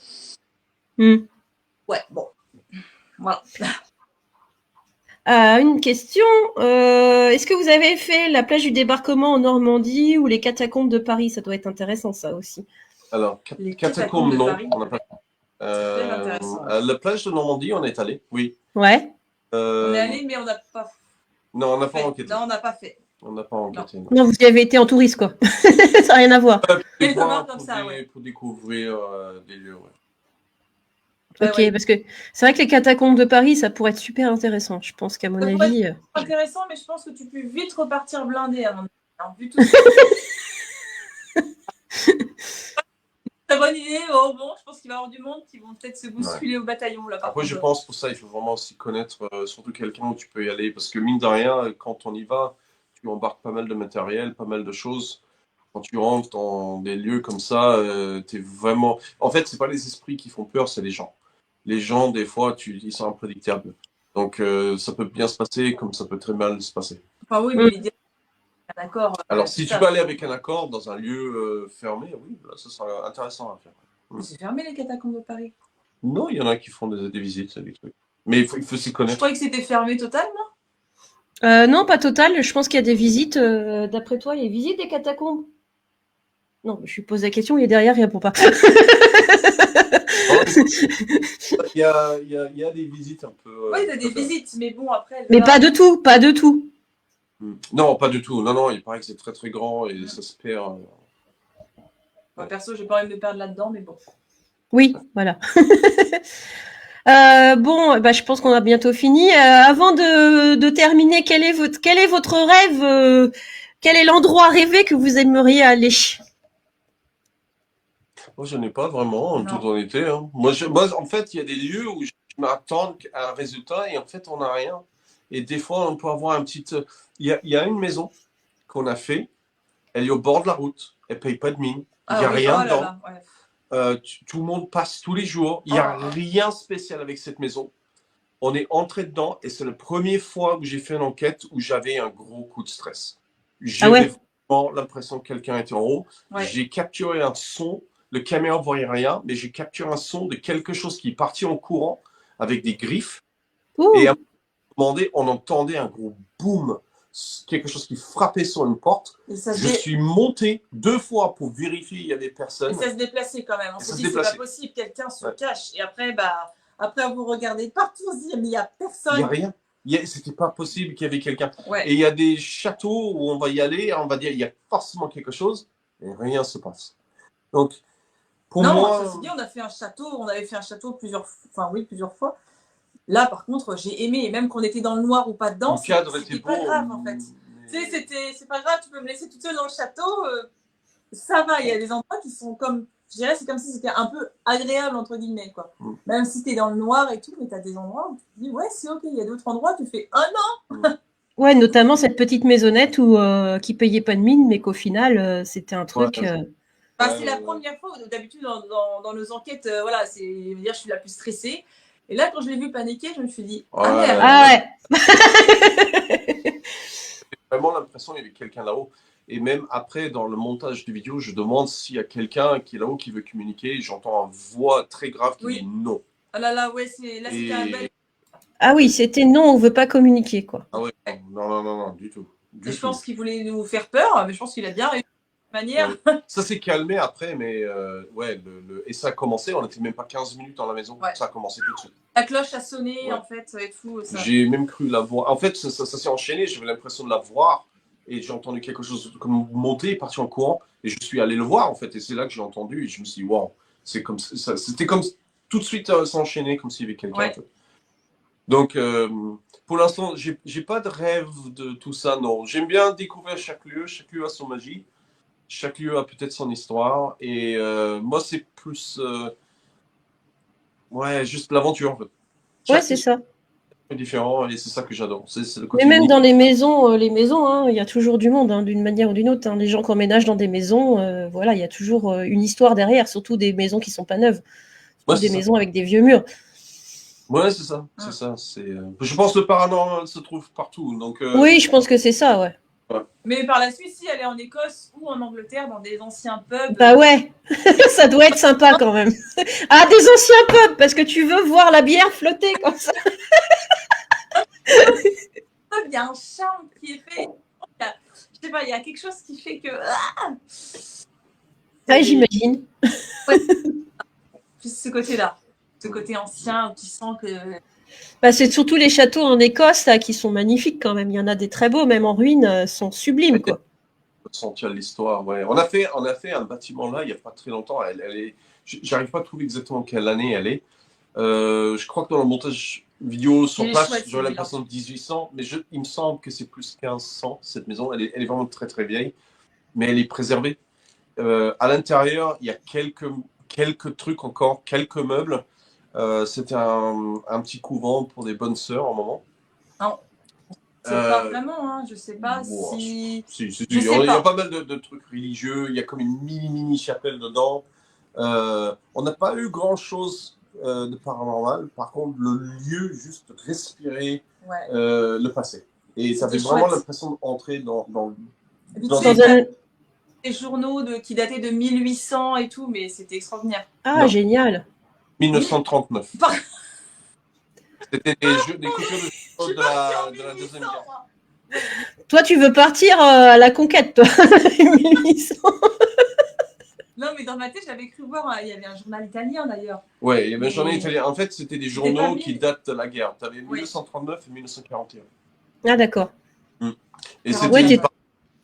Ouais, bon. Voilà. Une question. Est-ce que vous avez fait la plage du débarquement en Normandie ou les catacombes de Paris? Ça doit être intéressant, ça aussi. Alors, catacombes, non. On n'a pas. La plage de Normandie, on est allé, oui. Ouais. On est allé, mais on n'a pas. Non, on n'a pas enquêté. Non, on n'a pas fait. On n'a pas enquêté. Non, vous y avez été en touriste, quoi. Ça n'a rien à voir. Comme ça, pour découvrir des lieux, ouais. Ok, parce que c'est vrai que les catacombes de Paris, ça pourrait être super intéressant. Je pense qu'à mon avis. C'est intéressant, mais je pense que tu peux vite repartir blindé à mon avis. Vu tout ça. Très bonne idée. Oh, bon, je pense qu'il va y avoir du monde qui vont peut-être se bousculer au bataillon. Là, après, je pense pour ça, il faut vraiment s'y connaître, surtout quelqu'un où tu peux y aller. Parce que mine de rien, quand on y va, tu embarques pas mal de matériel, pas mal de choses. Quand tu rentres dans des lieux comme ça, t'es vraiment. En fait, c'est pas les esprits qui font peur, c'est les gens. Les gens, des fois, ils sont imprédictables. Donc, ça peut bien se passer comme ça peut très mal se passer. Enfin, oui, mais l'idée, c'est un accord. Alors, si tu peux aller avec un accord dans un lieu fermé, oui, là, ça sera intéressant à faire. C'est fermé les catacombes de Paris? Non, il y en a qui font des visites, des trucs. Mais il faut s'y connaître. Je croyais que c'était fermé totalement. Non, pas total. Je pense qu'il y a des visites. D'après toi, il y a des visites des catacombes? Non, je lui pose la question, il est derrière, il répond pas. Il y a des visites un peu. Oui, il y a des visites, mais bon, après. Mais pas de tout, pas de tout. Non, pas du tout. Non, il paraît que c'est très très grand et ça se perd. Moi, perso, j'ai pas envie de me perdre là-dedans, mais bon. Oui, voilà. Bon, bah, je pense qu'on a bientôt fini. Avant de terminer, quel est votre rêve quel est l'endroit rêvé que vous aimeriez aller? Moi, je n'ai pas vraiment, en toute honnêteté. Hein. Moi, en fait, il y a des lieux où je m'attends à un résultat et en fait, on n'a rien. Et des fois, on peut avoir un petit. Il y a une maison qu'on a fait. Elle est au bord de la route. Elle paye pas de mine. Il n'y a rien dedans. Tout le monde passe tous les jours. Il n'y a rien spécial avec cette maison. On est entré dedans et c'est la première fois où j'ai fait une enquête où j'avais un gros coup de stress. J'avais vraiment l'impression que quelqu'un était en haut. J'ai capturé un son. Le caméra ne voyait rien, mais j'ai capturé un son de quelque chose qui est parti en courant avec des griffes. Ouh. Et à un moment donné, on entendait un gros boom, quelque chose qui frappait sur une porte. Je suis monté 2 fois pour vérifier il y avait personne. Et ça se déplaçait quand même. On s'est dit, c'est pas possible, quelqu'un se cache. Et après, après vous regardez partout, on se dit, mais il n'y a personne. Il n'y a rien. C'était pas possible qu'il y avait quelqu'un. Et il y a des châteaux où on va y aller, on va dire, il y a forcément quelque chose, et rien ne se passe. Donc, pour moi... ça s'est dit, on avait fait un château plusieurs fois. Là, par contre, j'ai aimé, et même qu'on était dans le noir ou pas dedans, c'était pas grave en fait. Tu sais, c'est pas grave, tu peux me laisser toute seule dans le château, ça va. Il y a des endroits qui sont comme, je dirais, c'est comme si c'était un peu agréable entre guillemets, quoi. Même si t'es dans le noir et tout, mais t'as des endroits où tu te dis, ouais, c'est ok. Il y a d'autres endroits, tu fais, non. Ouais, notamment cette petite maisonnette qui payait pas de mine, mais qu'au final, c'était un truc. C'est la première fois où d'habitude dans nos enquêtes, voilà, je suis la plus stressée. Et là, quand je l'ai vu paniquer, je me suis dit, ah merde. Ah ouais. J'ai vraiment l'impression qu'il y avait quelqu'un là-haut. Et même après, dans le montage du vidéo, je demande s'il y a quelqu'un qui est là-haut qui veut communiquer. J'entends une voix très grave qui dit non. Ah là, ouais, c'était un bel. Ah oui, c'était non, on veut pas communiquer, quoi. Ah ouais, non, du tout. Je pense qu'il voulait nous faire peur, mais je pense qu'il a bien réussi de manière. Ça s'est calmé après, mais et ça a commencé, on n'était même pas 15 minutes dans la maison, ça a commencé tout de suite. La cloche a sonné, en fait, ça va être fou. J'ai même cru la voir. En fait, ça s'est enchaîné, j'avais l'impression de la voir, et j'ai entendu quelque chose comme monter et partir en courant, et je suis allé le voir, en fait, et c'est là que j'ai entendu, et je me suis dit, waouh, c'était comme tout de suite s'enchaîner, comme s'il y avait quelqu'un. En fait. Donc, pour l'instant, j'ai pas de rêve de tout ça, non. J'aime bien découvrir chaque lieu a son magie. Chaque lieu a peut-être son histoire. Et moi, c'est plus... juste l'aventure, en fait. C'est ça. C'est différent et c'est ça que j'adore. C'est le côté mais même dans les maisons, il y a toujours du monde, d'une manière ou d'une autre. Les gens qui emménagent dans des maisons, il y a toujours une histoire derrière, surtout des maisons qui sont pas neuves. Des maisons avec des vieux murs. Ouais, c'est ça. C'est ça. Je pense que le paranormal se trouve partout. Donc, oui, je pense que c'est ça, ouais. Mais par la suite, si elle est en Écosse ou en Angleterre, dans des anciens pubs. Bah ouais, ça doit être sympa quand même. Ah, des anciens pubs, parce que tu veux voir la bière flotter comme ça. Il y a un charme qui est fait. Je sais pas, il y a quelque chose qui fait que. J'imagine. Puis ce côté-là, ce côté ancien où tu sens que. C'est surtout les châteaux en Écosse là, qui sont magnifiques quand même. Il y en a des très beaux, même en ruine, sont sublimes quoi. Sentir l'histoire, ouais. On a fait un bâtiment là il n'y a pas très longtemps. J'arrive pas à trouver exactement quelle année elle est, Je crois que dans le montage vidéo sur Il est place, chouette, j'aurais celui-là. l'impression de 1800, mais il me semble que c'est plus 1500, cette maison. Elle est vraiment très très vieille, mais elle est préservée. À l'intérieur, il y a quelques trucs encore, quelques meubles. C'était un petit couvent pour des bonnes sœurs en moment. Non, c'est pas vraiment, hein. Je sais pas si. Si, Je sais il y a pas. pas mal de trucs religieux. Il y a comme une mini chapelle dedans. On n'a pas eu grand chose de paranormal. Par contre, le lieu, juste respirer Ouais. le passé. Et ça fait C'était vraiment chouette. l'impression d'entrer dans Et puis, dans tu sais, Dans un- des journaux qui dataient de 1800 et tout, mais c'était extraordinaire. Ah, Non. génial. 1939. Par- C'était des coupures de Je suis de partie en la Deuxième 1800, Guerre. moi. Toi, tu veux partir à la conquête, toi. 1800. Non, mais dans ma tête, j'avais cru voir, il y avait un journal italien d'ailleurs. Ouais, il y avait un journal Mais- italien. En fait, c'était des C'était pas journaux mis. qui datent de la guerre. Tu avais Ouais. 1939 et 1941. Ah, d'accord. Et Ah, c'était ouais,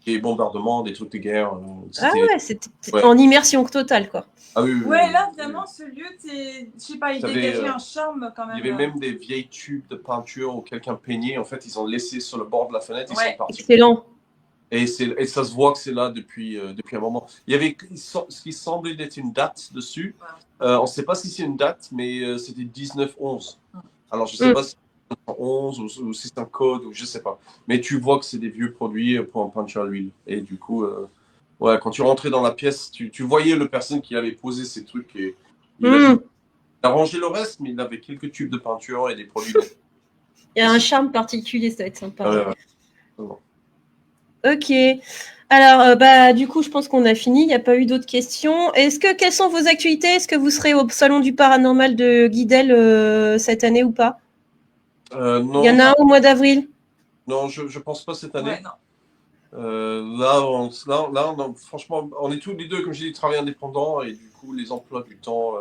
des bombardements, des trucs de guerre. Ah C'était- ouais, c'était Ouais. en immersion totale, quoi. Ah oui, oui, Ouais, oui, là, oui. vraiment, ce lieu, je sais pas, il T'avais, dégageait un charme quand même. Il y avait même des vieilles tubes de peinture où quelqu'un peignait. En fait, ils ont laissé sur le bord de la fenêtre. Ils Ouais. sont partis. Excellent. Et ça se voit que c'est là depuis un moment. Il y avait ce qui semblait être une date dessus. On ne sait pas si c'est une date, mais c'était 1911. Alors, je ne sais pas si c'est 11 ou si c'est un code, ou je ne sais pas. Mais tu vois que c'est des vieux produits pour un peinture à l'huile. Et du coup, ouais, quand tu rentrais dans la pièce, tu voyais le personne qui avait posé ces trucs. Et il a rangé le reste, mais il avait quelques tubes de peinture et des produits. Il y a un charme particulier, ça va être sympa. Ouais. Ok. Alors, bah, du coup, je pense qu'on a fini. Il n'y a pas eu d'autres questions. Quelles sont vos actualités? Est-ce que vous serez au Salon du Paranormal de Guidel cette année ou pas? Non, Il y en a un au mois d'avril. non, je ne pense pas cette année. Ouais, non. Franchement, on est tous les deux, comme je dis, travailleurs indépendants et du coup, les emplois du temps,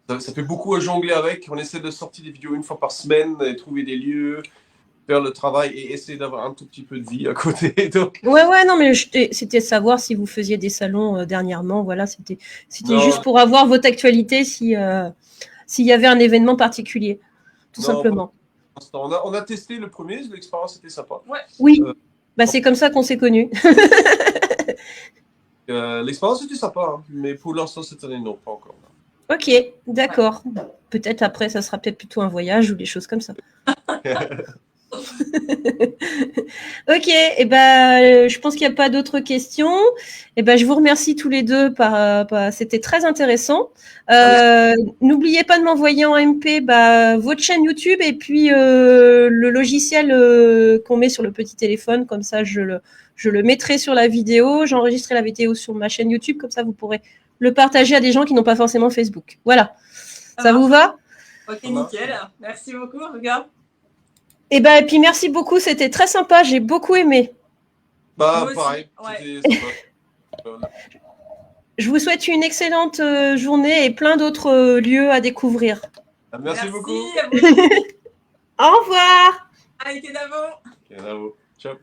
ça fait beaucoup à jongler avec. On essaie de sortir des vidéos une fois par semaine et trouver des lieux, faire le travail et essayer d'avoir un tout petit peu de vie à côté. Donc, Ouais, non, mais c'était savoir si vous faisiez des salons dernièrement. Voilà, c'était Non. juste pour avoir votre actualité s'il y avait un événement particulier, tout Non, simplement. on a testé le premier, l'expérience était sympa. Oui, bah, c'est comme ça qu'on s'est connus. L'expérience était sympa, hein, mais pour l'instant, cette année, non, pas encore. Ok, d'accord. Peut-être après, ça sera peut-être plutôt un voyage ou des choses comme ça. Ok, et ben, je pense qu'il n'y a pas d'autres questions. Et ben, je vous remercie tous les deux. C'était très intéressant. N'oubliez pas de m'envoyer en MP votre chaîne YouTube et puis le logiciel qu'on met sur le petit téléphone. Comme ça, je le mettrai sur la vidéo. J'enregistrerai la vidéo sur ma chaîne YouTube. Comme ça, vous pourrez le partager à des gens qui n'ont pas forcément Facebook. Voilà. Ça vous va? Ok, nickel. Merci beaucoup, regarde. Et puis merci beaucoup, c'était très sympa, j'ai beaucoup aimé. Bah, Moi pareil, aussi, c'était sympa. Je vous souhaite une excellente journée et plein d'autres lieux à découvrir. Merci beaucoup. À vous. Au revoir. Allez, Kenavo. Ciao.